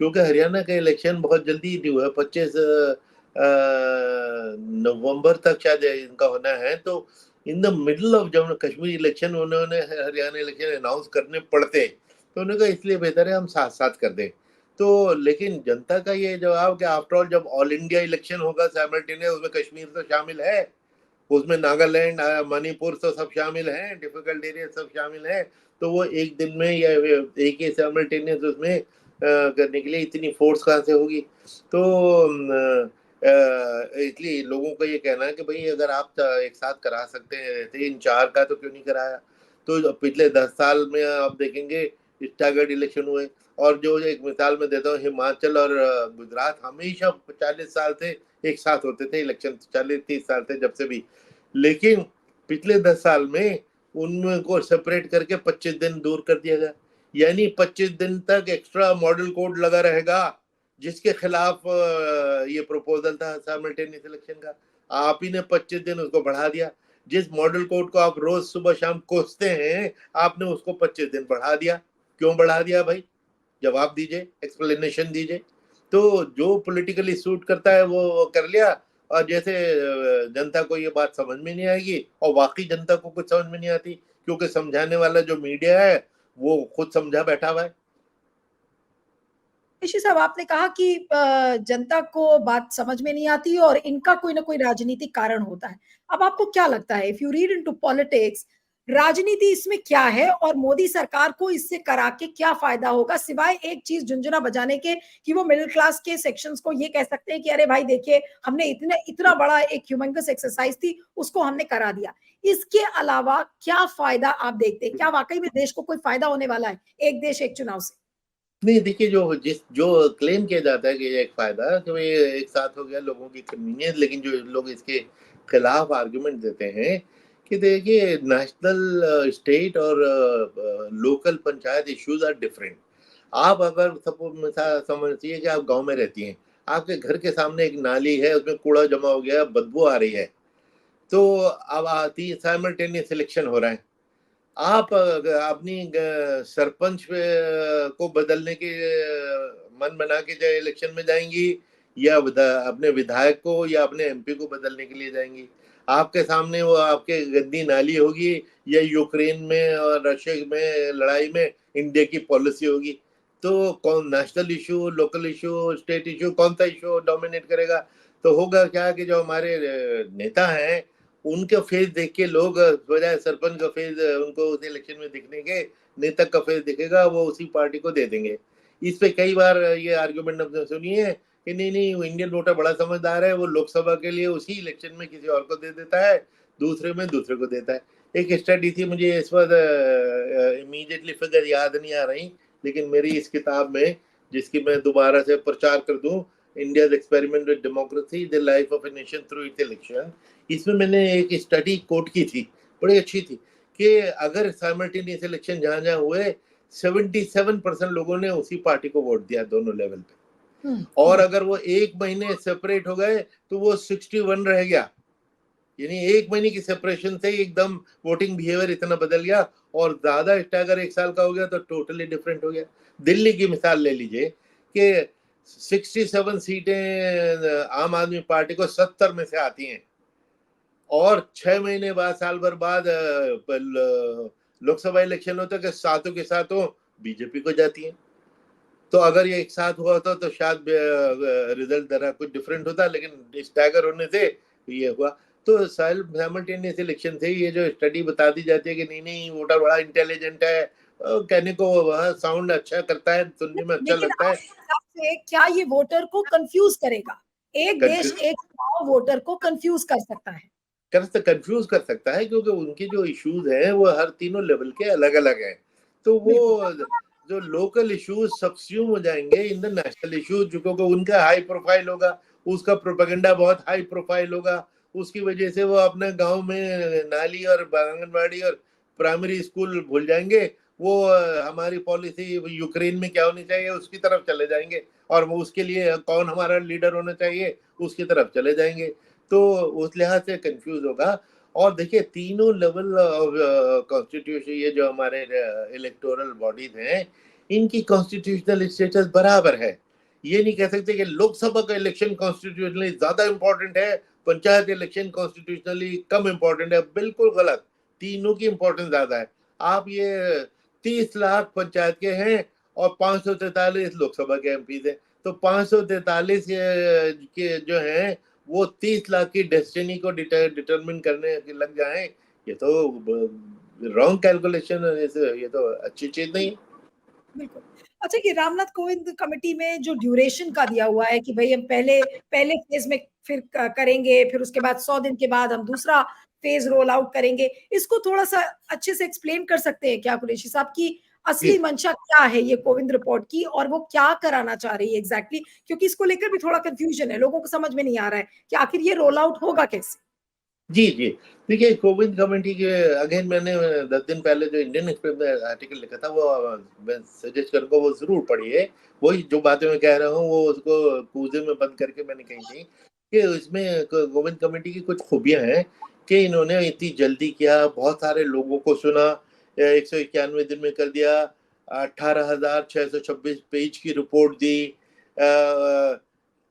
क्योंकि हरियाणा का इलेक्शन बहुत जल्दी ड्यू है, 25 नवंबर तक शायद इनका होना है। तो in the middle of Jammu Kashmir election उन्होंने हरियाणा इलेक्शन अनाउंस करने पड़ते, तो उन्होंने कहा इसलिए बेहतर है हम साथ साथ कर दें। तो लेकिन जनता का ये जवाब कि आफ्टर ऑल जब ऑल इंडिया इलेक्शन होगा साइमल्टेनियस, उसमें कश्मीर तो शामिल है, उसमें नागालैंड, मणिपुर तो सब शामिल हैं, डिफिकल्ट एरिया सब शामिल हैं। तो वो एक दिन में या एक ही साइमल्टेनियस उसमें करने के लिए इतनी फोर्स कहाँ से होगी। तो इसलिए लोगों का ये कहना है कि भाई अगर आप एक साथ करा सकते हैं 3-4 का तो क्यों नहीं कराया। तो पिछले 10 साल में आप देखेंगे स्टागर्ड इलेक्शन हुए। और जो एक मिसाल में देता हूँ, हिमाचल और गुजरात हमेशा 40 साल से एक साथ होते थे इलेक्शन, 40-30 साल से जब से भी। लेकिन पिछले 10 साल में उनको सेपरेट करके 25 दिन दूर कर दिया गया, यानी 25 दिन तक एक्स्ट्रा मॉडल कोड लगा रहेगा, जिसके खिलाफ ये प्रपोजल था साइमल्टेनियस इलेक्शन का। आप ही ने 25 दिन उसको बढ़ा दिया। जिस मॉडल कोड को आप रोज सुबह शाम कोसते हैं, आपने उसको 25 दिन बढ़ा दिया। क्यों बढ़ा दिया भाई, जवाब दीजिए, एक्सप्लेनेशन दीजिए। तो जो पॉलिटिकली सूट करता है वो कर लिया। और जैसे जनता को ये बात समझ में नहीं आएगी, और वाकई जनता को कुछ समझ में नहीं आती, क्योंकि समझाने वाला जो मीडिया है वो खुद समझा बैठा हुआ है। ऋषि साहब, आपने कहा कि जनता को बात समझ में नहीं आती और इनका कोई ना कोई राजनीतिक कारण होता है। अब आपको क्या लगता है, if you read into politics, राजनीति इसमें क्या है और मोदी सरकार को इससे करा के क्या फायदा होगा, सिवाय एक चीज झुंझुना बजाने के कि वो मिडिल क्लास के सेक्शंस को ये कह सकते हैं कि अरे भाई देखिए, हमने इतना इतना बड़ा एक ह्यूमंगस एक्सरसाइज थी, उसको हमने करा दिया। इसके अलावा क्या फायदा आप देखते हैं? क्या वाकई में देश को कोई फायदा होने वाला है एक देश एक चुनाव से? नहीं, देखिए, जो क्लेम किया जाता है कि ये एक फायदा, तो ये एक साथ हो गया लोगों की कन्वीनियंस, लेकिन जो लोग इसके खिलाफ आर्गुमेंट देते हैं कि देखिए, नेशनल, स्टेट और local panchayat issues are different. आप अगर समझिए कि आप गांव में रहती हैं, आपके घर के सामने एक नाली है, उसमें कूड़ा जमा हो गया, बदबू आ रही है, तो अब आती साइमल्टेनियस इलेक्शन हो रहा है। आप अपनी सरपंच को बदलने के मन बना के चाहे इलेक्शन में जाएंगी, या अपने विधायक को या अपने एमपी को बदलने के लिए जाएंगी। आपके सामने वो आपके गंदी नाली होगी, या यूक्रेन में और रशिया में लड़ाई में इंडिया की पॉलिसी होगी। तो कौन national issue, local issue, state issue, कौन सा इशू डोमिनेट करेगा? तो होगा क्या कि जो हमारे नेता हैं, उनके फेस देख के लोग, बजाय सरपंच का फेस उनको उस इलेक्शन में दिखने के, नेता का फेस दिखेगा, वो उसी पार्टी को दे देंगे। इस पे कई बार ये आर्गुमेंट हमने सुनी है कि नहीं नहीं, वो इंडियन वोटर बड़ा समझदार है, वो लोकसभा के लिए उसी इलेक्शन में किसी और को दे देता है, दूसरे में दूसरे को देता है। एक स्टडी थी, मुझे इस वक्त इमीडिएटली फिगर याद नहीं आ रही, लेकिन मेरी इस किताब में, जिसकी मैं दोबारा से प्रचार कर दूं, India experiment with democracy, the life of a nation through it's election, इसमें मैंने एक स्टडी कोट की थी, बड़ी अच्छी थी, कि अगर साइमल्टेनियस इलेक्शन जहां जहां हुए, 77% लोगों ने उसी पार्टी को वोट दिया दोनों लेवल पे। और अगर वो एक महीने सेपरेट हो गए तो वो 61 रह गया। यानी एक महीने की सेपरेशन से एकदम वोटिंग बिहेवियर इतना बदल गया, और ज्यादा स्टैगर एक साल का हो गया तो टोटली डिफरेंट हो गया। दिल्ली की मिसाल ले लीजिए कि 67 सीटें आम आदमी पार्टी को 70 में से आती हैं, और 6 महीने बाद, साल भर बाद लोकसभा इलेक्शन होता है कि सातों के सातों बीजेपी को जाती है। तो अगर ये एक साथ हुआ होता तो शायद रिजल्ट जरा कुछ डिफरेंट होता, लेकिन स्टैगर होने से ये हुआ। तो साइमल्टेनियस इलेक्शन से ये जो स्टडी बता दी जाती है कि नहीं नहीं, वोटर बड़ा इंटेलिजेंट है, कहने को वह साउंड अच्छा करता है, सुनने में अच्छा लेकिन लगता है। आपके हिसाब से क्या ये वोटर को कंफ्यूज करेगा? एक देश कंफ्यूज एक चुनाव वोटर को कंफ्यूज कर सकता है। कंफ्यूज कर सकता है, क्योंकि उनकी जो इश्यूज हैं वो हर तीनों लेवल के अलग अलग हैं। तो वो बिल्कुल। जो लोकल इश्यूज सब्स्यूम हो जाएंगे इन द नेशनल इश्यूज, क्योंकि उनका हाई प्रोफाइल होगा, उसका प्रोपेगेंडा बहुत हाई प्रोफाइल होगा, उसकी वजह से वो अपने गांव में नाली और आंगनबाड़ी और प्राइमरी स्कूल भूल जाएंगे। वो हमारी पॉलिसी यूक्रेन में क्या होनी चाहिए उसकी तरफ चले जाएंगे, और वो उसके लिए कौन हमारा लीडर होना चाहिए उसकी तरफ चले जाएंगे। तो उस लिहाज से कंफ्यूज होगा। और देखिए, तीनों लेवल ऑफ कॉन्स्टिट्यूशन, ये जो हमारे इलेक्टोरल बॉडीज हैं, इनकी कॉन्स्टिट्यूशनल स्टेटस बराबर है। ये नहीं कह सकते कि लोकसभा का इलेक्शन कॉन्स्टिट्यूशनली ज्यादा इंपॉर्टेंट है, पंचायत इलेक्शन कॉन्स्टिट्यूशनली कम इंपॉर्टेंट है। बिल्कुल गलत, तीनों की इंपॉर्टेंस ज्यादा है। आप ये 30 लाख पंचायत के हैं और 543 लोकसभा के एमपी हैं, तो 543 के जो हैं वो 30 लाख की डेस्टिनी को डिटरमिन करने लग जाएं, ये तो रॉन्ग कैलकुलेशन है, ये तो अच्छी चीज नहीं है। बिल्कुल। अच्छा, कि रामनाथ कोविंद कमेटी में जो ड्यूरेशन का दिया हुआ है कि भई हम पहले पहले फेज़ में फिर करेंगे, फिर उसके बाद 100 दिन के बाद हम दूसरा फेज़ रोल आउट करेंगे। इसको थोड़ा-सा अच्छे से एक्सप्लेन कर सकते हैं क्या कुरैशी साहब कि जी असली मंशा क्या है ये कोविंद रिपोर्ट की और वो क्या कराना चाह रही है एग्ज़ैक्टली? क्योंकि इसको लेकर भी थोड़ा कन्फ्यूजन है, लोगों को समझ में नहीं आ रहा है कि आखिर ये रोल आउट होगा कैसे? जी जी। देखिए, कोविंद कमेटी के अगेन, मैंने 10 दिन पहले जो इंडियन एक्सप्रेस में आर्टिकल लिखा था, वो मैं सजेस्ट करूंगा वो जरूर पढ़िए। वही जो बातें मैं कह रहा हूँ वो उसको कूजे में बंद करके मैंने कही थी कि इसमें कोविंद कमेटी की कुछ खूबियां हैं कि इन्होंने इतनी जल्दी किया, बहुत सारे लोगों को सुना, 191 दिन में कर दिया, 18,626 पेज की रिपोर्ट दी,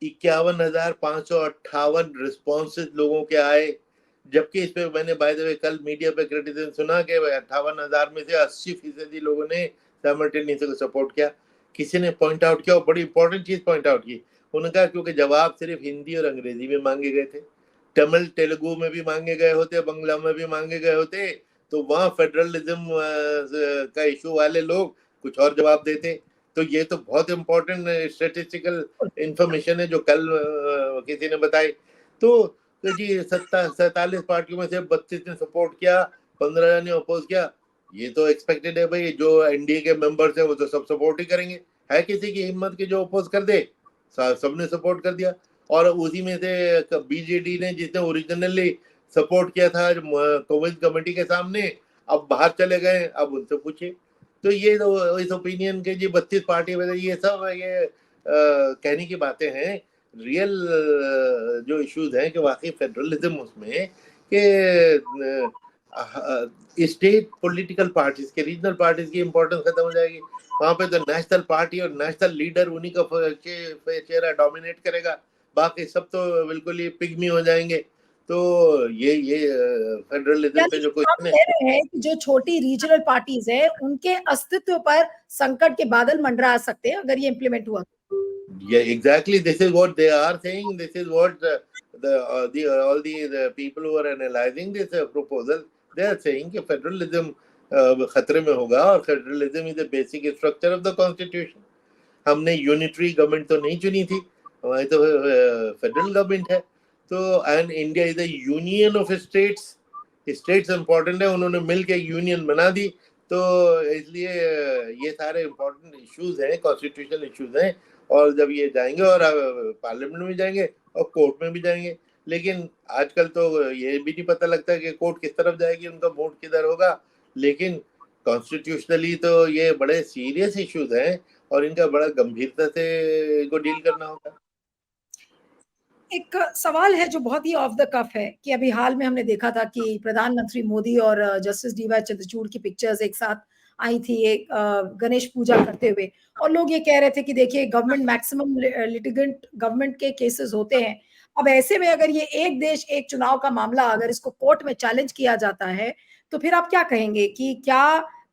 51,558 रिस्पॉन्सेज लोगों के आए। जबकि इस पे मैंने बाय द वे कल मीडिया पे क्रिटिसिज्म सुना कि 58,000 में से 80% लोगों ने साइमल्टेनियस को सपोर्ट किया। किसी ने पॉइंट आउट किया और बड़ी इंपॉर्टेंट चीज पॉइंट आउट की। उन्होंने कहा क्योंकि जवाब सिर्फ हिंदी और अंग्रेजी में मांगे गए थे, तमिल तेलुगु में भी मांगे गए होते, बंगला में भी मांगे गए होते, तो वहां फेडरलिज्म का इशू वाले लोग कुछ और जवाब देते। तो ये तो बहुत इंपॉर्टेंट स्टेटिस्टिकल इंफॉर्मेशन है जो कल किसी ने बताई। तो जी 47 पार्टियों में से 32 ने सपोर्ट किया, 15 ने अपोज किया। ये तो एक्सपेक्टेड है भाई, जो एनडीए के मेंबर्स है वो तो सब सपोर्ट ही करेंगे। है किसी की हिम्मत की जो अपोज कर दे? सबने सपोर्ट कर दिया। और उसी में से बीजेडी ने जिसने ओरिजिनली सपोर्ट किया था कोविड कमेटी के सामने, अब बाहर चले गए, अब उनसे पूछे। तो ये तो इस ओपिनियन के जी 32 पार्टी वगैरह ये सब ये कहने की बातें हैं। रियल जो इश्यूज हैं कि वाकई फेडरलिज्म उसमें कि स्टेट पॉलिटिकल पार्टीज के, रीजनल पार्टीज की इंपॉर्टेंस खत्म हो जाएगी। वहां पे तो नेशनल पार्टी और नेशनल लीडर उन्हीं का चेहरा डोमिनेट करेगा, बाकी सब तो बिल्कुल ही पिग्मी हो जाएंगे। तो ये फेडरलिज्म पे यानी जो आप क्वेश्चन है, कह रहे हैं कि जो छोटी रीजनल पार्टीज है उनके अस्तित्व पर संकट के बादल मंडरा सकते हैं अगर ये इम्प्लीमेंट हुआ तो। yeah, exactly. This is what they are saying. This is what the all the people who are analyzing this proposal, they are saying कि फेडरलिज्म खतरे में होगा, और federalism is the basic structure of the constitution. हमने यूनिटरी गवर्नमेंट तो नहीं चुनी थी, हमारी तो फेडरल गवर्नमेंट है। तो and India is a union of states, states important है, उन्होंने मिलकर यूनियन बना दी। तो इसलिए ये सारे इंपॉर्टेंट इश्यूज हैं, कॉन्स्टिट्यूशनल इश्यूज हैं। और जब ये जाएंगे और पार्लियामेंट में जाएंगे और कोर्ट में भी जाएंगे, लेकिन आजकल तो ये भी नहीं पता लगता कि कोर्ट किस तरफ जाएगी, उनका वोट किधर होगा। लेकिन कॉन्स्टिट्यूशनली तो ये बड़े सीरियस इश्यूज हैं और इनका बड़ा गंभीरता से इनको डील करना होगा। एक सवाल है जो बहुत ही ऑफ द कफ है कि अभी हाल में हमने देखा था कि प्रधानमंत्री मोदी और जस्टिस डीवाई चंद्रचूड़ की पिक्चर्स एक साथ आई थी एक गणेश पूजा करते हुए, और लोग ये कह रहे थे कि देखिए गवर्नमेंट मैक्सिमम लिटिगेंट गवर्नमेंट के केसेस होते हैं। अब ऐसे में अगर ये एक देश एक चुनाव का मामला अगर इसको कोर्ट में चैलेंज किया जाता है तो फिर आप क्या कहेंगे कि क्या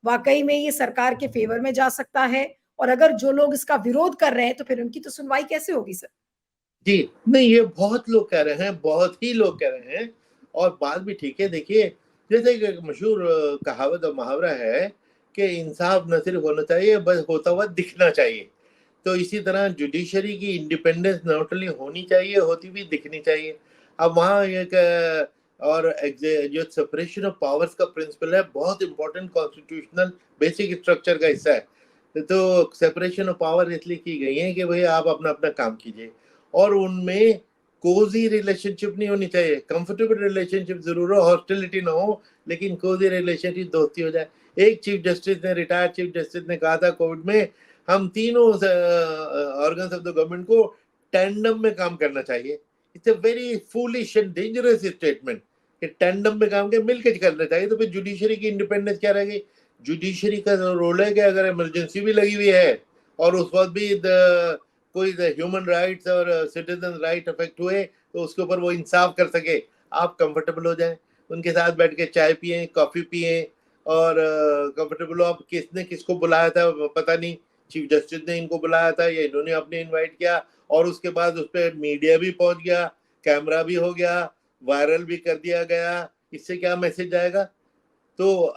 वाकई में ये सरकार के फेवर में जा सकता है, और अगर जो लोग इसका विरोध कर रहे हैं तो फिर उनकी तो सुनवाई कैसे होगी सर? जी नहीं, ये बहुत लोग कह रहे हैं, बहुत ही लोग कह रहे हैं, और बात भी ठीक है। देखिए जैसे एक मशहूर कहावत और मुहावरा है कि इंसाफ न सिर्फ होना चाहिए बस होता हुआ दिखना चाहिए। तो इसी तरह जुडिशरी की इंडिपेंडेंस नॉट ओनली होनी चाहिए, होती भी दिखनी चाहिए। अब वहाँ एक और जो सेपरेशन ऑफ पावर्स का प्रिंसिपल है, बहुत इंपॉर्टेंट कॉन्स्टिट्यूशनल बेसिक स्ट्रक्चर का हिस्सा है। तो सेपरेशन ऑफ पावर इसलिए की गई है कि भाई आप अपना अपना काम कीजिए, और उनमें कोजी रिलेशनशिप नहीं होनी चाहिए। कंफर्टेबल रिलेशनशिप जरूर हो, हॉस्टिलिटी ना हो, लेकिन कोजी रिलेशनशिप, दोस्ती हो जाए। एक चीफ जस्टिस ने, रिटायर्ड चीफ जस्टिस ने कहा था कोविड में, हम तीनों ऑर्गन्स ऑफ द गवर्नमेंट को टैंडम में काम करना चाहिए। It's a very foolish and dangerous statement कि टैंडम में काम के मिलकर करना चाहिए। तो फिर जुडिशरी की इंडिपेंडेंस क्या रहेगी? जुडिशरी का रोल है कि अगर इमरजेंसी भी लगी हुई है और उस वक्त भी कोई ह्यूमन राइट्स और सिटीजन राइट अफेक्ट हुए तो उसके ऊपर वो इंसाफ कर सके, आप कंफर्टेबल हो जाएं, उनके साथ बैठ के चाय पिए, कॉफी पिए, और कंफर्टेबल हो। आप किसने किसको बुलाया था पता नहीं, चीफ जस्टिस ने इनको बुलाया था या इन्होंने अपने इनवाइट किया, और उसके बाद उस पर मीडिया भी पहुंच गया, कैमरा भी हो गया, वायरल भी कर दिया गया। इससे क्या मैसेज जाएगा? तो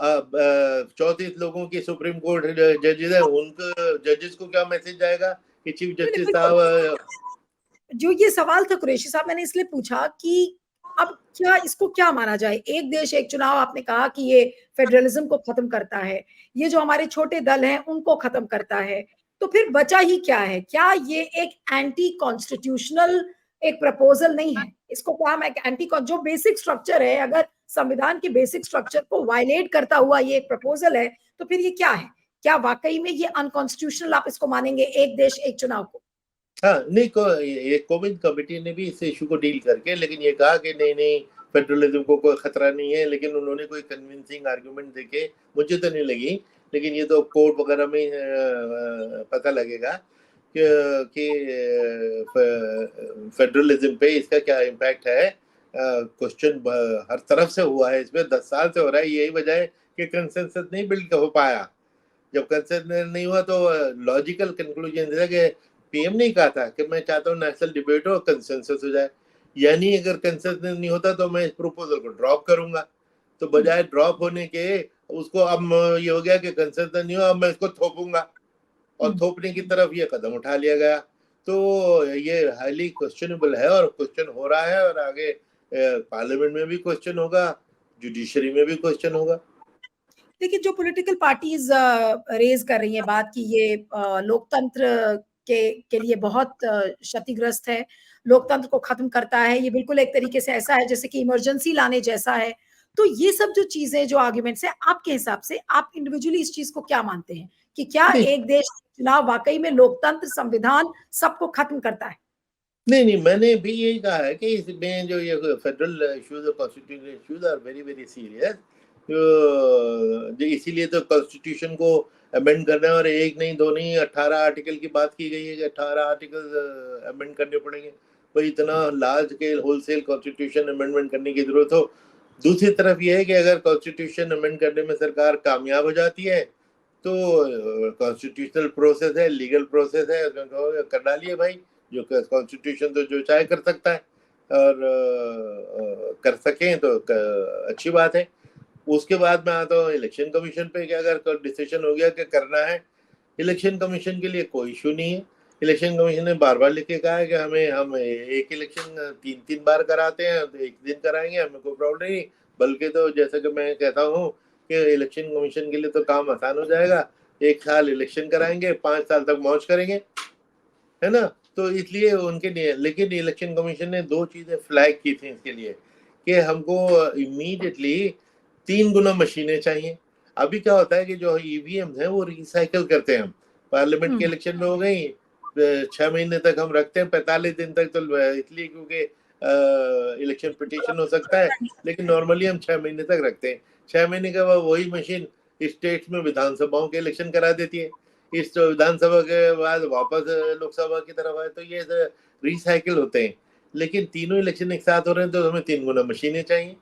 34 लोगों की सुप्रीम कोर्ट जजेस है, उनको जजेस को क्या मैसेज जाएगा कि चीफ जस्टिस बिल्कुल। साहब? जो ये सवाल था कुरैशी साहब, मैंने इसलिए पूछा कि अब क्या इसको क्या माना जाए? एक देश एक चुनाव आपने कहा कि ये फेडरलिज्म को खत्म करता है, ये जो हमारे छोटे दल हैं उनको खत्म करता है, तो फिर बचा ही क्या है? क्या ये एक एंटी कॉन्स्टिट्यूशनल एक प्रपोजल नहीं है? इसको क्या हम एक एंटी जो बेसिक स्ट्रक्चर है, अगर संविधान के बेसिक स्ट्रक्चर को वायलेट करता हुआ ये एक प्रपोजल है तो फिर ये क्या है? क्या वाकई में ये अनकॉन्स्टिट्यूशनल आप इसको मानेंगे एक देश एक चुनाव को? हाँ नहीं, ये कोविड कमेटी ने भी इस इशू को डील करके लेकिन ये कहा कि नहीं नहीं, फेडरलिज्म को कोई खतरा नहीं है, लेकिन उन्होंने कोई कन्विंसिंग आर्गुमेंट देके मुझे तो नहीं लगी, लेकिन ये तो कोर्ट वगैरह में पता लगेगा कि फेडरलिज्म पे इसका क्या इम्पैक्ट है। क्वेश्चन हर तरफ से हुआ है, इसमें 10 साल से हो रहा है, यही वजह है कि कंसेंसस नहीं बिल्ड हो पाया। जब कंसेंसस नहीं हुआ तो लॉजिकल कंक्लूजन था कि पीएम ने कहा था कि मैं चाहता हूँ नेशनल डिबेट हो, कंसेंसस हो जाए, यानी अगर कंसेंसस नहीं होता तो मैं इस प्रपोजल को ड्रॉप करूंगा। तो बजाय ड्रॉप होने के उसको अब ये हो गया कि कंसेंसस नहीं हुआ, अब मैं इसको थोपूंगा, और थोपने की तरफ ये कदम उठा लिया गया। तो ये हाईली क्वेश्चनेबल है, और क्वेश्चन हो रहा है, और आगे पार्लियामेंट में भी क्वेश्चन होगा, जुडिशरी में भी क्वेश्चन होगा। देखिए, जो पॉलिटिकल पार्टीज रेज कर रही हैं बात कि ये लोकतंत्र के लिए बहुत क्षतिग्रस्त है, लोकतंत्र को खत्म करता है, ये बिल्कुल एक तरीके से ऐसा है जैसे कि इमरजेंसी लाने जैसा है। तो ये सब जो चीजें, जो आर्ग्यूमेंट्स है, आपके हिसाब से आप इंडिविजुअली इस चीज को क्या मानते हैं कि क्या नहीं एक देश चुनाव वाकई में लोकतंत्र, संविधान सबको खत्म करता है? नहीं नहीं, मैंने भी यही कहा है कि इसमें जो ये फेडरल इश्यूज और constitutional issues are very very serious. तो इसीलिए तो कॉन्स्टिट्यूशन को अमेंड करना है, और एक नहीं दो नहीं 18 आर्टिकल की बात की गई है कि 18 आर्टिकल अमेंड करने पड़ेंगे। भाई इतना large scale wholesale constitution amendment करने की जरूरत हो। दूसरी तरफ ये है कि अगर कॉन्स्टिट्यूशन अमेंड करने में सरकार कामयाब हो जाती है तो कॉन्स्टिट्यूशनल प्रोसेस है, लीगल प्रोसेस है, कर डालिए भाई। जो कॉन्स्टिट्यूशन तो जो चाहे कर सकता है, और कर सकें तो अच्छी बात है। उसके बाद मैं आता हूँ इलेक्शन कमीशन पे कि अगर डिसीजन हो गया कि करना है, इलेक्शन कमीशन के लिए कोई इशू नहीं है। इलेक्शन कमीशन ने बार बार लिख के कहा है कि हम एक इलेक्शन 3 बार कराते हैं, तो एक दिन कराएंगे, हमें कोई प्रॉब्लम नहीं। बल्कि तो जैसा कि मैं कहता हूँ कि इलेक्शन कमीशन के लिए तो काम आसान हो जाएगा, 1 साल इलेक्शन कराएंगे, 5 साल तक मौज करेंगे, है ना। तो इसलिए उनके लिए, लेकिन इलेक्शन कमीशन ने 2 चीजें फ्लैग की थी इसके लिए कि हमको इमीडिएटली 3 गुना मशीनें चाहिए। अभी क्या होता है कि जो ईवीएम है वो रिसाइकल करते हैं हम। पार्लियामेंट के इलेक्शन में हो गई 6 महीने तक हम रखते हैं, 45 दिन तक, तो इसलिए क्योंकि इलेक्शन पिटीशन हो सकता है, लेकिन नॉर्मली हम 6 महीने तक रखते हैं। 6 महीने के बाद वही मशीन स्टेट्स में विधानसभाओं के इलेक्शन करा देती है। इस विधानसभा के बाद वापस लोकसभा की तरफ आए, तो ये रिसाइकिल होते हैं। लेकिन तीनों इलेक्शन एक साथ हो रहे हैं तो हमें 3 गुना मशीनें चाहिए।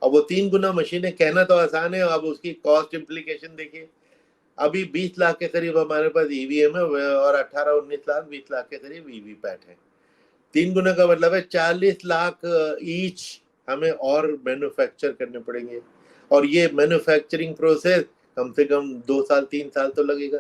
अब वो 3 गुना मशीनें कहना तो आसान है, अब उसकी कॉस्ट इम्प्लीकेशन देखिए। अभी 20 लाख के करीब हमारे पास ईवीएम है, और 18-19 लाख 20 लाख के करीब वीवीपैट है। 3 गुना का मतलब है 40 लाख ईच हमें और मैन्युफैक्चर करने पड़ेंगे, और ये मैन्युफैक्चरिंग प्रोसेस कम से कम 2 साल 3 साल तो लगेगा।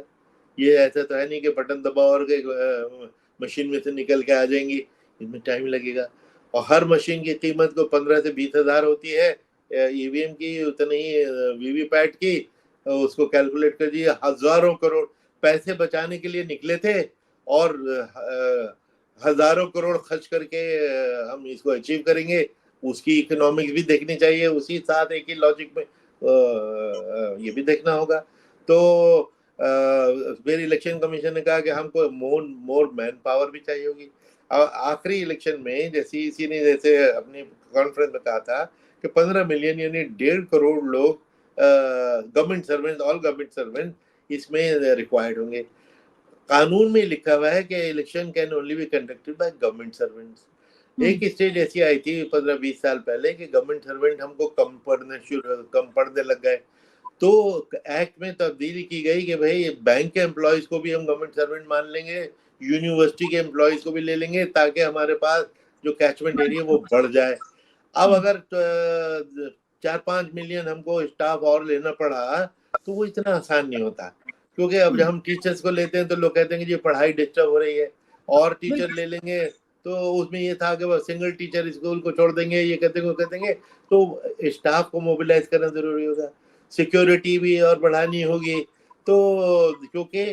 ये ऐसा तो है नहीं कि बटन दबाओ और मशीन में से निकल के आ जाएंगी, इनमें टाइम लगेगा। और हर मशीन की कीमत को 15 से 20 हज़ार होती है ईवीएम की, उतनी ही वीवीपैट की। उसको कैलकुलेट कर दिए, हजारों करोड़ पैसे बचाने के लिए निकले थे, और हजारों करोड़ खर्च करके हम इसको अचीव करेंगे। उसकी इकोनॉमिक्स भी देखनी चाहिए, उसी साथ एक ही लॉजिक में ये भी देखना होगा। तो फिर इलेक्शन कमीशन ने कहा कि हमको मोर मैन पावर भी चाहिए होगी। आखिरी इलेक्शन में जैसे इसी ने जैसे अपनी कॉन्फ्रेंस में कहा था कि 15 मिलियन यानी 1.5 करोड़ लोग government servant, all government servant इसमें रिक्वायर्ड होंगे। कानून में लिखा हुआ है कि election can only be conducted by government servants. एक स्टेज ऐसी आई थी 15-20 साल पहले कि गवर्नमेंट सर्वेंट हमको कम पढ़ने लग गए, तो एक्ट में तब्दीली की गई कि भाई बैंक के एम्प्लॉयज को भी हम गवर्नमेंट सर्वेंट मान लेंगे, यूनिवर्सिटी के एम्प्लॉयज को भी ले लेंगे, ताकि हमारे पास जो कैचमेंट एरिया वो बढ़ जाए। अब अगर 4-5 मिलियन हमको स्टाफ और लेना पड़ा तो वो इतना आसान नहीं होता, क्योंकि अब जब हम टीचर्स को लेते हैं तो लोग कहते हैं कि ये पढ़ाई डिस्टर्ब हो रही है, और टीचर ले लेंगे तो उसमें ये था कि बस सिंगल टीचर स्कूल को छोड़ देंगे, ये कहते हैं वो कहते हैं, तो स्टाफ को मोबिलाइज करना जरूरी होगा, सिक्योरिटी भी और बढ़ानी होगी। तो क्योंकि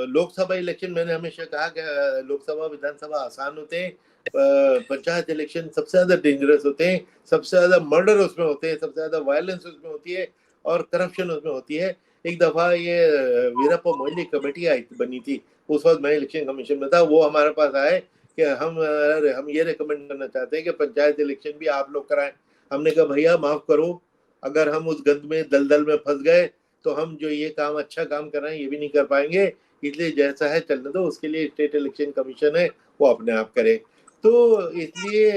लोकसभा इलेक्शन मैंने हमेशा कहा कि लोकसभा विधानसभा आसान होते हैं, पंचायत इलेक्शन सबसे ज्यादा डेंजरस होते हैं, सबसे ज्यादा मर्डर उसमें होते हैं, सबसे ज्यादा वायलेंस उसमें होती है, और करप्शन उसमें होती है। एक दफा ये वीरप्पा मोइली कमेटी आई बनी थी, उस वक्त मैं इलेक्शन कमीशन में था, वो हमारे पास आए कि हम ये रिकमेंड करना चाहते हैं कि पंचायत इलेक्शन भी आप लोग कराएं। हमने कहा भैया माफ करो, अगर हम उस गंद में दलदल में फंस गए तो हम जो ये काम अच्छा काम कर रहे हैं ये भी नहीं कर पाएंगे, इसलिए जैसा है चलने दो, उसके लिए स्टेट इलेक्शन कमीशन है वो अपने आप करे। तो इसलिए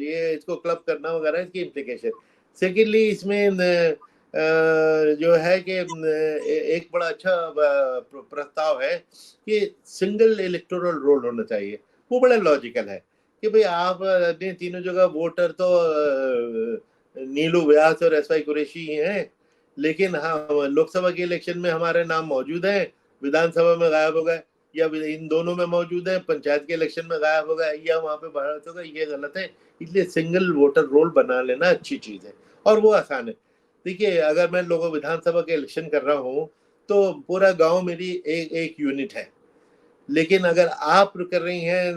ये इसको क्लब करना वगैरह इसकी इम्प्लीकेशन। सेकेंडली इसमें जो है कि एक बड़ा अच्छा प्रस्ताव है कि सिंगल इलेक्टोरल रोल होना चाहिए। वो बड़ा लॉजिकल है कि भाई आप ने तीनों जगह वोटर तो नीलू व्यास और एसवाई कुरैशी ही हैं, लेकिन हाँ लोकसभा के इलेक्शन में हमारे नाम मौजूद हैं, विधानसभा में गायब हो गए, या इन दोनों में मौजूद है, पंचायत के इलेक्शन में गायब हो गए, या वहां पे भारत हो गए, ये गलत है। इसलिए सिंगल वोटर रोल बना लेना अच्छी चीज है और वो आसान है। देखिए अगर मैं लोगों विधानसभा के इलेक्शन कर रहा हूँ तो पूरा गांव मेरी एक यूनिट है, लेकिन अगर आप कर रही हैं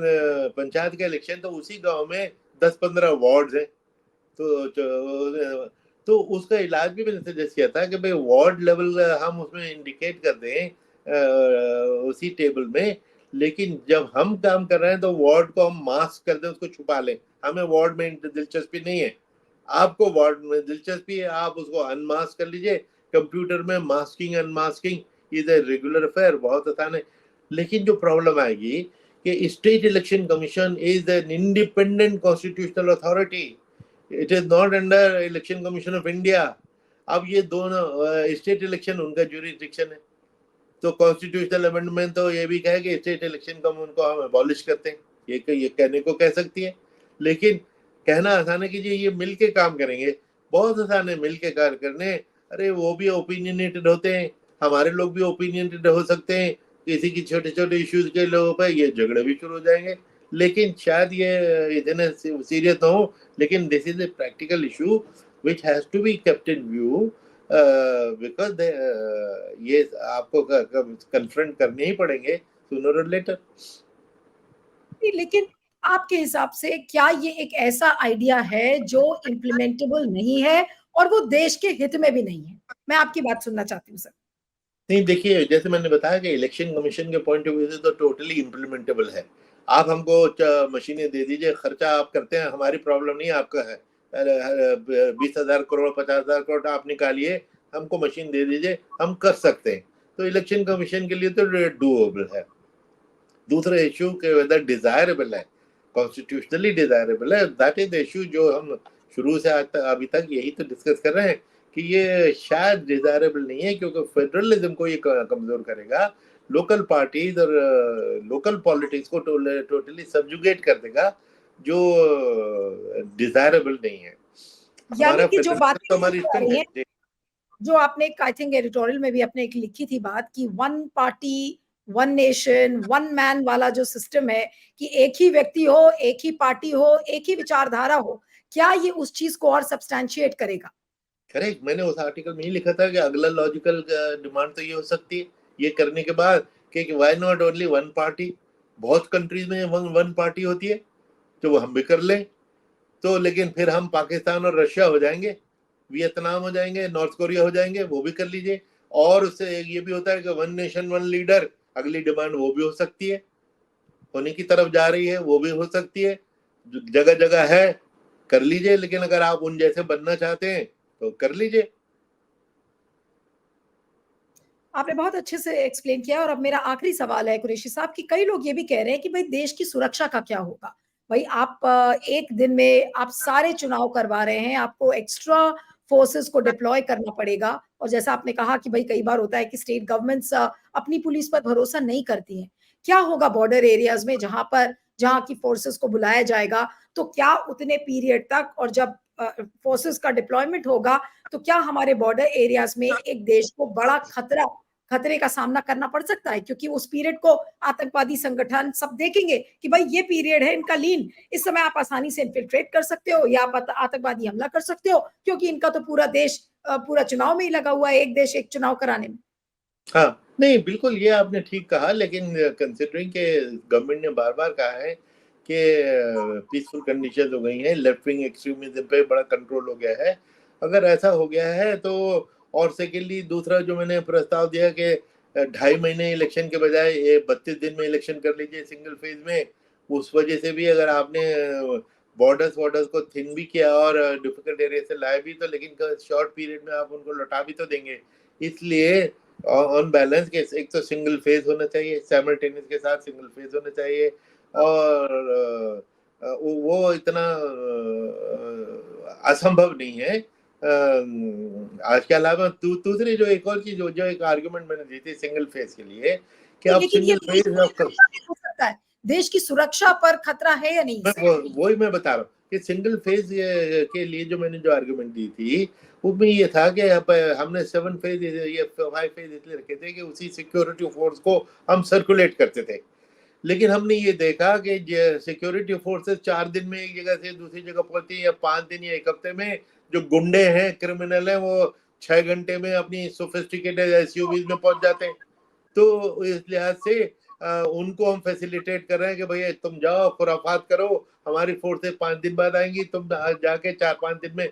पंचायत का इलेक्शन तो उसी गांव में 10-15 वार्ड हैं। तो उसका इलाज भी मैंने सजेस्ट किया था कि भाई वार्ड लेवल हम उसमें इंडिकेट कर दें उसी टेबल में, लेकिन जब हम काम कर रहे हैं तो वार्ड को हम मास्क कर दें, उसको छुपा लें। हमें वार्ड में दिलचस्पी नहीं है, आपको वार्ड में दिलचस्पी है, आप उसको अनमास्क कर लीजिए। कंप्यूटर में masking unmasking is a regular affair, बहुत आसान है। लेकिन जो प्रॉब्लम आएगी कि state election commission is an independent constitutional authority, it is not under election commission of India. अब ये दोनों स्टेट इलेक्शन उनका ज्यूरिसडिक्शन है, तो कॉन्स्टिट्यूशनल अमेंडमेंट तो ये भी कहे कि स्टेट इलेक्शन कमीशन को हम अबॉलिश करते हैं, ये कहने को कह सकती है। लेकिन कहना आसान है कि जी ये मिल के काम करेंगे, बहुत आसान है मिल के कार्य करने। अरे वो भी ओपिनियनेटेड होते हैं, हमारे लोग भी ओपिनियनेटेड हो सकते हैं, किसी की छोटे छोटे इश्यूज के लोगों पर ये झगड़े भी शुरू हो जाएंगे। लेकिन शायद ये इतने सीरियस ना हो, लेकिन this is a practical issue which has to be kept in view, because ये आपको कन्फ्रंट करने ही पड़ेंगे सूनर और लेटर। लेकिन आपके हिसाब से क्या ये एक ऐसा आइडिया है जो इम्प्लीमेंटेबल नहीं है और वो देश के हित में भी नहीं है? मैं आपकी बात सुनना चाहती हूँ सर। नहीं देखिए, जैसे मैंने बताया कि इलेक्शन कमीशन के पॉइंट ऑफ व्यू से तो टोटली इम्प्लीमेंटेबल है। आप हमको मशीनें दे दीजिए, खर्चा आप करते हैं, हमारी प्रॉब्लम नहीं, आपका है। 20,000 करोड़ 50,000 करोड़ आप निकालिए, हमको मशीन दे दीजिए, हम कर सकते हैं। तो इलेक्शन कमीशन के लिए तो डूएबल है। दूसरा इशू के वेदर डिजायरेबल है, कॉन्स्टिट्यूशनली डिजायरेबल है, दैट इज द इशू जो हम शुरू से आज तक अभी तक यही तो डिस्कस कर रहे हैं कि ये शायद डिजायरेबल नहीं है, क्योंकि फेडरलिज्म को ये कमजोर करेगा, लोकल पार्टीज और लोकल पॉलिटिक्स को टोटली सब्जुगेट कर देगा, जो डिजायरेबल नहीं है। यानी हमारा कि जो फेडरलिज्म तो बातें हमारी आ स्ट्रेंथ रही है हैं, जी। जो आपने आई थिंक एडिटोरियल में भी अपने एक लिखी थी बात कि one party one nation one man वाला जो सिस्टम है, कि एक ही व्यक्ति हो, एक ही पार्टी हो, एक ही विचारधारा हो, क्या ये उस चीज को और सब्सटैंशिएट करेगा? करेक्ट, मैंने उस आर्टिकल में ही लिखा था कि अगला लॉजिकल डिमांड तो ये हो सकती है ये करने के बाद कि why not only one party. बहुत कंट्रीज में वन पार्टी होती है, तो वो हम भी कर लें। तो लेकिन फिर हम पाकिस्तान और रशिया हो जाएंगे, वियतनाम हो जाएंगे, नॉर्थ कोरिया हो जाएंगे, वो भी कर लीजिए। और उससे ये भी होता है कि वन नेशन वन लीडर, अगली डिमांड वो भी हो सकती है, होने की तरफ जा रही है, वो भी हो सकती है। जगह जगह है, कर लीजिए। लेकिन अगर आप उन जैसे बनना चाहते हैं तो कर लीजिए। आपने बहुत अच्छे से एक्सप्लेन किया और अब मेरा आखिरी सवाल है कुरैशी साहब कि कई लोग ये भी कह रहे हैं कि भाई देश की सुरक्षा का क्या होगा? भाई आप एक दिन में आप सारे चुनाव करवा रहे हैं, आपको एक्स्ट्रा फोर्सेस को डिप्लॉय करना पड़ेगा और जैसा आपने कहा कि भाई कई बार होता है कि स्टेट गवर्नमेंट्स अपनी पुलिस पर भरोसा नहीं करती हैं। क्या होगा बॉर्डर एरियाज में जहाँ की फोर्सेस को बुलाया जाएगा? तो क्या उतने पीरियड तक और जब फोर्सेस का डिप्लॉयमेंट होगा तो क्या हमारे बॉर्डर एरियाज में एक देश को बड़ा खतरे का सामना करना पड़ सकता है? क्योंकि उस पीरियड को आतंकवादी संगठन सब देखेंगे कि भाई ये पीरियड है इनका लीन, इस समय आप आसानी से इन्फिल्ट्रेट कर सकते हो या आप आतंकवादी हमला कर सकते हो, क्योंकि इनका तो पूरा देश पूरा चुनाव में ही लगा हुआ है, एक देश एक चुनाव कराने में। हाँ, नहीं बिल्कुल ये आपने ठीक कहा, लेकिन कंसिडरिंग के गवर्नमेंट ने बार बार कहा है कि पीसफुल कंडीशन हो गई हैं, लेफ्ट विंग एक्सट्रीमिज्म पे बड़ा कंट्रोल हो गया है। अगर ऐसा हो गया है तो, और सेकेंडली दूसरा जो मैंने प्रस्ताव दिया कि 2.5 महीने इलेक्शन के बजाय ये 32 दिन में इलेक्शन कर लीजिए सिंगल फेज में, उस वजह से भी अगर आपने बॉर्डर्स वॉर्डर्स को थिन भी किया और डिफिकल्ट एरिया से लाए भी, तो लेकिन शॉर्ट पीरियड में आप उनको लौटा भी तो देंगे। इसलिए ऑन बैलेंस के एक तो सिंगल फेज होना चाहिए, साइमल्टेनियस के साथ सिंगल फेज होना चाहिए। और वो इतना असंभव नहीं है आज के अलावा दूसरी जो एक और चीज जो एक आर्गुमेंट मैंने दी थी सिंगल फेज के लिए कि तो अब लेकिन ये सिंगल देश फेज की सुरक्षा भी हो सकता है, देश की सुरक्षा पर खतरा है या नहीं इससे? वही मैं बता रहा हूँ कि सिंगल फेज के लिए जो मैंने जो आर्गुमेंट दी थी उसमें ये था कि हमने 7 फेज ये 5 फेज इसलिए रखे थे कि उसी सिक्योरिटी फोर्स को हम सर्कुलेट करते थे। लेकिन हमने ये देखा कि सिक्योरिटी फोर्सेस 4 दिन में एक जगह से दूसरी जगह पहुंचती है, या 5 दिन या एक हफ्ते में। जो गुंडे हैं, क्रिमिनल हैं, वो 6 घंटे में अपनी सोफिस्टिकेटेड एसयूवीज में पहुंच जाते हैं। तो इस लिहाज से उनको हम फैसिलिटेट कर रहे हैं कि भैया तुम जाओ खुराफात करो, हमारी फोर्सेस 5 दिन बाद आएंगी, तुम जाके 4-5 दिन में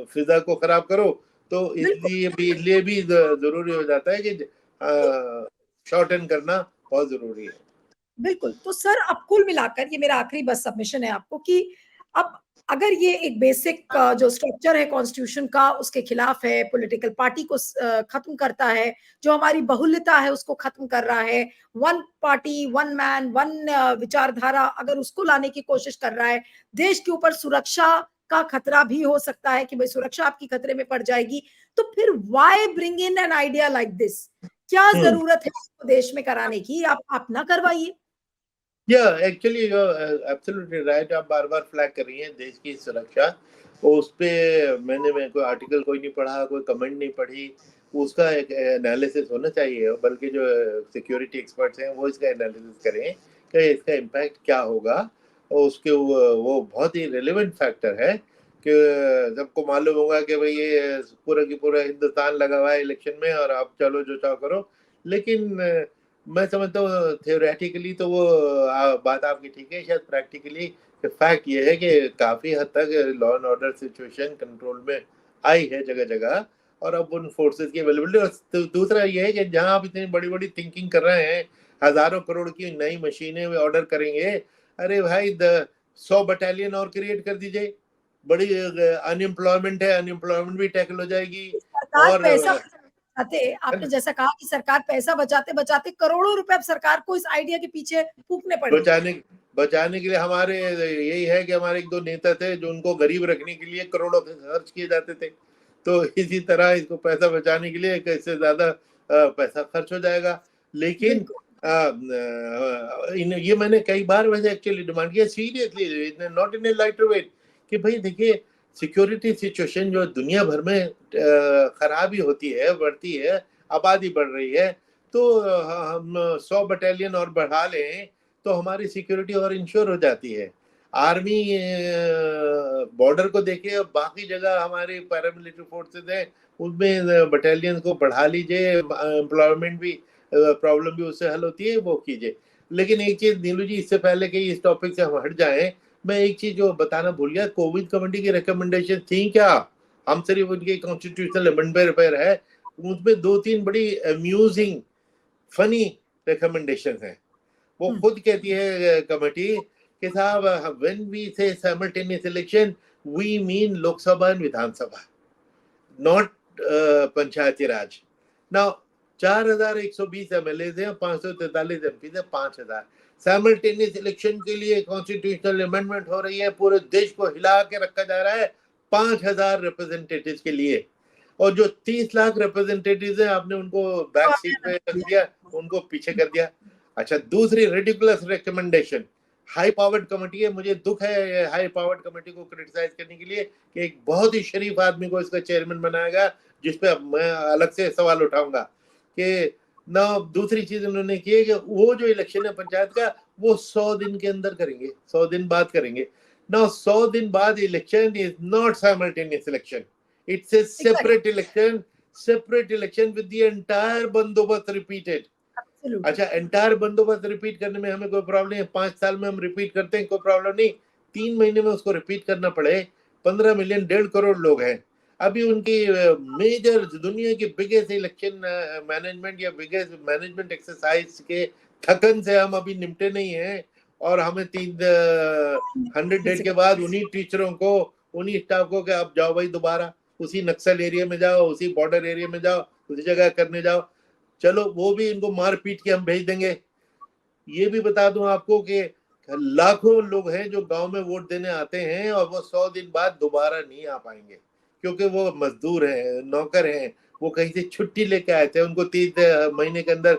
फिजा को खराब करो। तो बिल्कुल, इसलिए भी जरूरी हो जाता है कि शॉर्टन करना बहुत जरूरी है। बिल्कुल। तो सर अब कुल मिलाकर ये मेरा आखिरी बस सबमिशन है आपको कि अब अगर ये एक बेसिक जो स्ट्रक्चर है कॉन्स्टिट्यूशन का उसके खिलाफ है, पॉलिटिकल पार्टी को खत्म करता है, जो हमारी बहुल्यता है उसको खत्म कर रहा है, one party, one man, one विचारधारा अगर उसको लाने की कोशिश कर रहा है, देश के ऊपर सुरक्षा का खतरा भी हो सकता है कि भाई सुरक्षा आपकी खतरे में पड़ जाएगी, तो फिर why bring in an idea like this? क्या हम्म जरूरत है इसको देश में कराने की? आप ना करवाइए। या एक्चुअली एब्सोल्युटली राइट, आप बार बार फ्लैग कर रही हैं देश की सुरक्षा। उस पे मैं कोई आर्टिकल कोई नहीं पढ़ा, कोई कमेंट नहीं पढ़ी। उसका एक एनालिसिस होना चाहिए, बल्कि जो सिक्योरिटी एक्सपर्ट्स हैं वो इसका एनालिसिस करें कि इसका इम्पैक्ट क्या होगा। और उसके वो बहुत ही रिलेवेंट फैक्टर है कि सबको मालूम होगा कि भाई ये पूरा की पूरा हिंदुस्तान लगा हुआ है इलेक्शन में, और आप चलो जो चाहो करो। लेकिन मैं समझता हूँ थियोरेटिकली तो वो बात आपकी ठीक है, शायद प्रैक्टिकली फैक्ट ये है कि काफी हद तक law and order situation control में आई है जगह जगह। और अब उन फोर्सेस की अवेलेबिलिटी, और दूसरा ये है कि जहां आप इतनी बड़ी बड़ी थिंकिंग कर रहे हैं, हजारों करोड़ की नई मशीनें ऑर्डर करेंगे, अरे भाई 100 बटालियन और क्रिएट कर दीजिए। बड़ी अनएम्प्लॉयमेंट है, अनएम्प्लॉयमेंट भी टैकल हो जाएगी। सरकार और पैसा बचाते, आपने जैसा कहा कि सरकार पैसा बचाते बचाते करोड़ों रुपए अब सरकार को इस आइडिया के पीछे फूकने पड़ेंगे। बचाने बचाने के लिए हमारे यही है कि हमारे एक दो नेता थे जो उनको गरीब रखने के लिए करोड़ों खर्च किए जाते थे। तो इसी तरह इसको पैसा बचाने के लिए इससे ज्यादा पैसा खर्च हो जाएगा। लेकिन बिल्कुल। ये मैंने कई बार वैसे एक्चुअली डिमांड किया seriously, not in a light way, कि भाई देखिए सिक्योरिटी सिचुएशन जो दुनिया भर में खराबी होती है, बढ़ती है, आबादी बढ़ रही है, तो हम 100 बटालियन और बढ़ा लें तो हमारी सिक्योरिटी और इंश्योर हो जाती है। आर्मी बॉर्डर को देखिए, बाकी जगह हमारी पैरामिलिट्री फोर्सेस हैं, उसमें बटालियन को बढ़ा लीजिए, एम्प्लॉयमेंट भी प्रॉब्लम भी उससे हल होती है, वो कीजिए। लेकिन एक चीज नीलू जी, इससे पहले कि इस टॉपिक से हम हट जाएं, मैं एक चीज जो बताना भूल गया, कोविड कमेटी की रिकमेंडेशन थी क्या? हम सिर्फ उनके कॉन्स्टिट्यूशनल अमेंडमेंट पर है, उसमें 2-3 बड़ी अम्यूजिंग फनी रिकमेंडेशन है। वो खुद कहती है कमेटी कि साहब, when we say simultaneous election we mean Lok Sabha and Vidhan Sabha, not Panchayati Raj. Now 4120 MLA हैं, 543 एमपी है, 5000 साइमल्टेनियस इलेक्शन के लिए कॉन्स्टिट्यूशनल अमेंडमेंट हो रही है, पूरे देश को हिला के रखा जा रहा है 5000 रिप्रेजेंटेटिव के लिए। और जो 30 लाख रिप्रेजेंटेटिव हैं, आपने उनको बैक सीट पे रख दिया, उनको पीछे कर दिया। अच्छा, दूसरी ridiculous recommendation, high powered committee है, मुझे दुख है हाई पावर्ड कमेटी को क्रिटिसाइज करने के लिए कि एक बहुत ही शरीफ आदमी को इसका चेयरमैन बनाएगा, जिसपे मैं अलग से सवाल उठाऊंगा कि ना। दूसरी चीज उन्होंने की है कि वो जो इलेक्शन है पंचायत का, वो 100 दिन के अंदर करेंगे, 100 दिन बाद करेंगे ना। 100 दिन बाद election is not simultaneous election, it's a separate election with the entire बंदोबस्त रिपीटेड। अच्छा, एंटायर बंदोबस्त रिपीट करने में हमें कोई प्रॉब्लम नहीं है, 5 साल में हम रिपीट करते हैं, कोई प्रॉब्लम नहीं। 3 महीने में उसको रिपीट करना पड़े, 15 मिलियन 1.5 करोड़ लोग हैं। अभी उनकी मेजर दुनिया की बिगेस्ट इलेक्शन मैनेजमेंट या बिगेस्ट मैनेजमेंट एक्सरसाइज के थकन से हम अभी निपटे नहीं है। और हमें 100 डेज के बाद उन्हीं टीचरों को, उन्हीं स्टाफ को कि आप जाओ भाई दोबारा उसी नक्सल एरिया में जाओ, उसी बॉर्डर एरिया में जाओ, उसी जगह करने जाओ। चलो वो भी इनको मार पीट के हम भेज देंगे। ये भी बता दूं आपको कि लाखों लोग हैं जो गांव में वोट देने आते हैं और वो 100 दिन बाद दोबारा नहीं आ पाएंगे। क्योंकि वो मजदूर हैं, नौकर हैं, वो कहीं से छुट्टी लेके आए थे, उनको 3 महीने के अंदर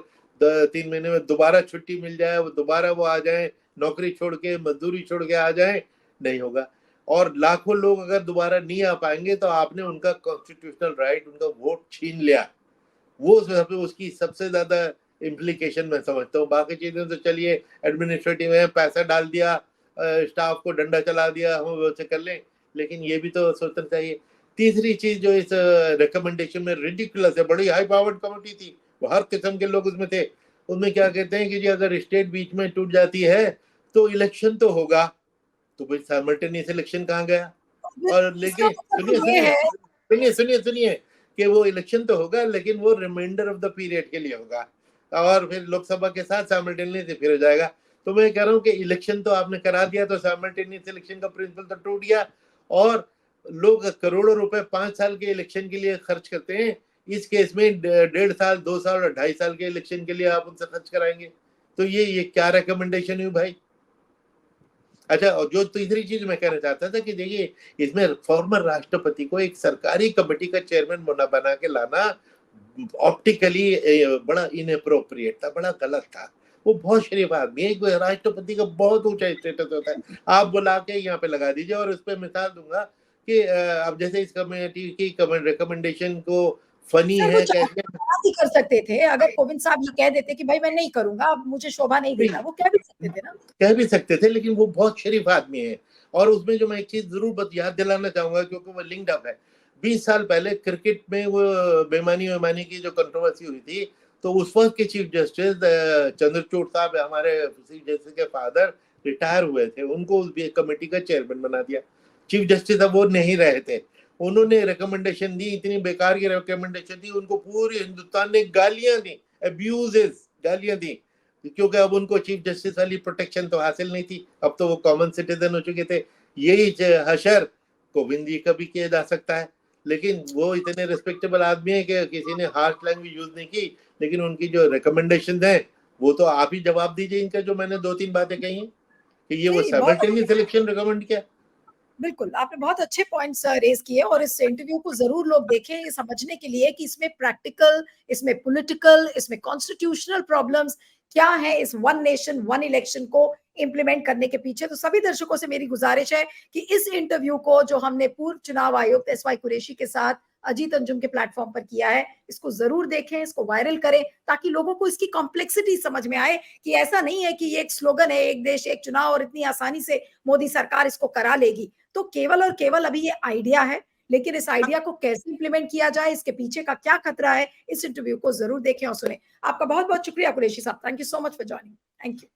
3 महीने में दोबारा छुट्टी मिल जाए, वो दोबारा वो आ जाए, नौकरी छोड़ के मजदूरी छोड़ के आ जाए, नहीं होगा। और लाखों लोग अगर दोबारा नहीं आ पाएंगे तो आपने उनका कॉन्स्टिट्यूशनल राइट, उनका वोट छीन लिया। वो उसकी सबसे ज्यादा इम्प्लीकेशन मैं समझता हूँ। बाकी चीजें तो चलिए एडमिनिस्ट्रेटिव है, पैसा डाल दिया, स्टाफ को डंडा चला दिया, हम वैसे कर लें, लेकिन ये भी तो सोचना चाहिए। तीसरी चीज जो इस रिकमेंडेशन में रिडिकुलस है, बड़ी हाई पावर्ड कमेटी थी, वो हर किस्म के लोग उसमें थे। उसमें क्या कहते हैं कि जी अगर स्टेट बीच में टूट जाती है तो इलेक्शन तो होगा, तो भाई साइमल्टेनियस इलेक्शन कहाँ गया? और इसका लेकिन सुनिए मतलब ये सुनिए है सुनिए सुनिए सुनिए कि वो इलेक्शन तो होगा लेकिन वो रिमाइंडर ऑफ द पीरियड के लिए होगा, और फिर लोकसभा के साथ साइमल्टेनियस फिर हो जाएगा। तो मैं कह रहा हूँ कि इलेक्शन तो आपने करा दिया तो साइमल्टेनियस इलेक्शन का प्रिंसिपल तो टूट गया, और लोग करोड़ों रुपए 5 साल के इलेक्शन के लिए खर्च करते हैं, इस केस में 1.5 साल 2 साल और 2.5 साल के इलेक्शन के लिए आप उनसे खर्च कराएंगे, तो ये क्या रिकमेंडेशन हुई भाई? अच्छा, और जो तीसरी चीज मैं कहना चाहता था कि देखिए इसमें फॉर्मर राष्ट्रपति को एक सरकारी कमेटी का चेयरमैन बना के लाना ऑप्टिकली बड़ा इनअप्रोप्रिएट था, बड़ा गलत था। वो बहुत शरीफ आदमी है, एक राष्ट्रपति का बहुत ऊंचा स्टेटस होता है, आप बुला के यहाँ पे लगा दीजिए। और उस पर मिसाल दूंगा कि अब जैसे इस कमेटी की रिकमेंडेशन को फनी सर, वो है चाहे कैसे, बात ही कर सकते थे। अगर कोविंद साहब ये कह देते कि भाई मैं नहीं करूँगा, अब मुझे शोभा नहीं देता, वो कह भी सकते थे ना। कह भी सकते थे, लेकिन वो बहुत शरीफ आदमी है। और उसमें जो मैं एक चीज जरूर याद दिलाना चाहूंगा क्योंकि वो लिंक्ड अप है, 20 साल पहले क्रिकेट में वो बेमानी की जो कंट्रोवर्सी हुई थी, तो उस वक्त के चीफ जस्टिस चंद्रचूड़ साहब, हमारे चीफ जस्टिस के फादर रिटायर हुए थे, उनको उस कमेटी का चेयरमैन बना दिया। चीफ जस्टिस अब वो नहीं रहे थे, उन्होंने रिकमेंडेशन दी, इतनी बेकार की रिकमेंडेशन दी, उनको पूरे हिंदुस्तान ने गालियां दी, अब्यूजेस, गालियां दी, क्योंकि अब उनको चीफ जस्टिस वाली प्रोटेक्शन तो हासिल नहीं थी, अब तो वो कॉमन सिटीजन हो चुके थे। यही हशर कोविंद जी का भी किया जा सकता है, लेकिन वो इतने रिस्पेक्टेबल आदमी है कि किसी ने हार्श लैंग्वेज यूज नहीं की, लेकिन उनकी जो रिकमेंडेशन है वो तो आप ही जवाब दीजिए इनका, जो मैंने 2-3 बातें कही हैं कि ये वो नहीं, बहुत साइमल्टेनियस इलेक्शन रिकमेंड किया। बिल्कुल, आपने बहुत अच्छे पॉइंट्स रेज़ किए और इस इंटरव्यू को ज़रूर लोग देखें ये समझने के लिए कि इसमें प्रैक्टिकल, इसमें पॉलिटिकल, इसमें कॉन्स्टिट्यूशनल प्रॉब्लम्स क्या है इस वन नेशन वन इलेक्शन को इम्प्लीमेंट करने के पीछे। तो सभी दर्शकों से मेरी गुज़ारिश है कि इस इंटरव्यू को जो हमने पूर्व चुनाव आयुक्त एसवाई कुरैशी के साथ अजीत अंजुम के प्लेटफॉर्म पर किया है, इसको ज़रूर देखें, इसको वायरल करें ताकि लोगों को इसकी कॉम्प्लेक्सिटी समझ में आए कि ऐसा नहीं है कि ये एक स्लोगन है, एक देश एक चुनाव और इतनी आसानी से मोदी सरकार इसको करा लेगी। तो केवल और केवल अभी ये आइडिया है, लेकिन इस आइडिया को कैसे इंप्लीमेंट किया जाए, इसके पीछे का क्या खतरा है, इस इंटरव्यू को जरूर देखें और सुने। आपका बहुत बहुत शुक्रिया कुरैशी साहब, thank you so much for joining. Thank you.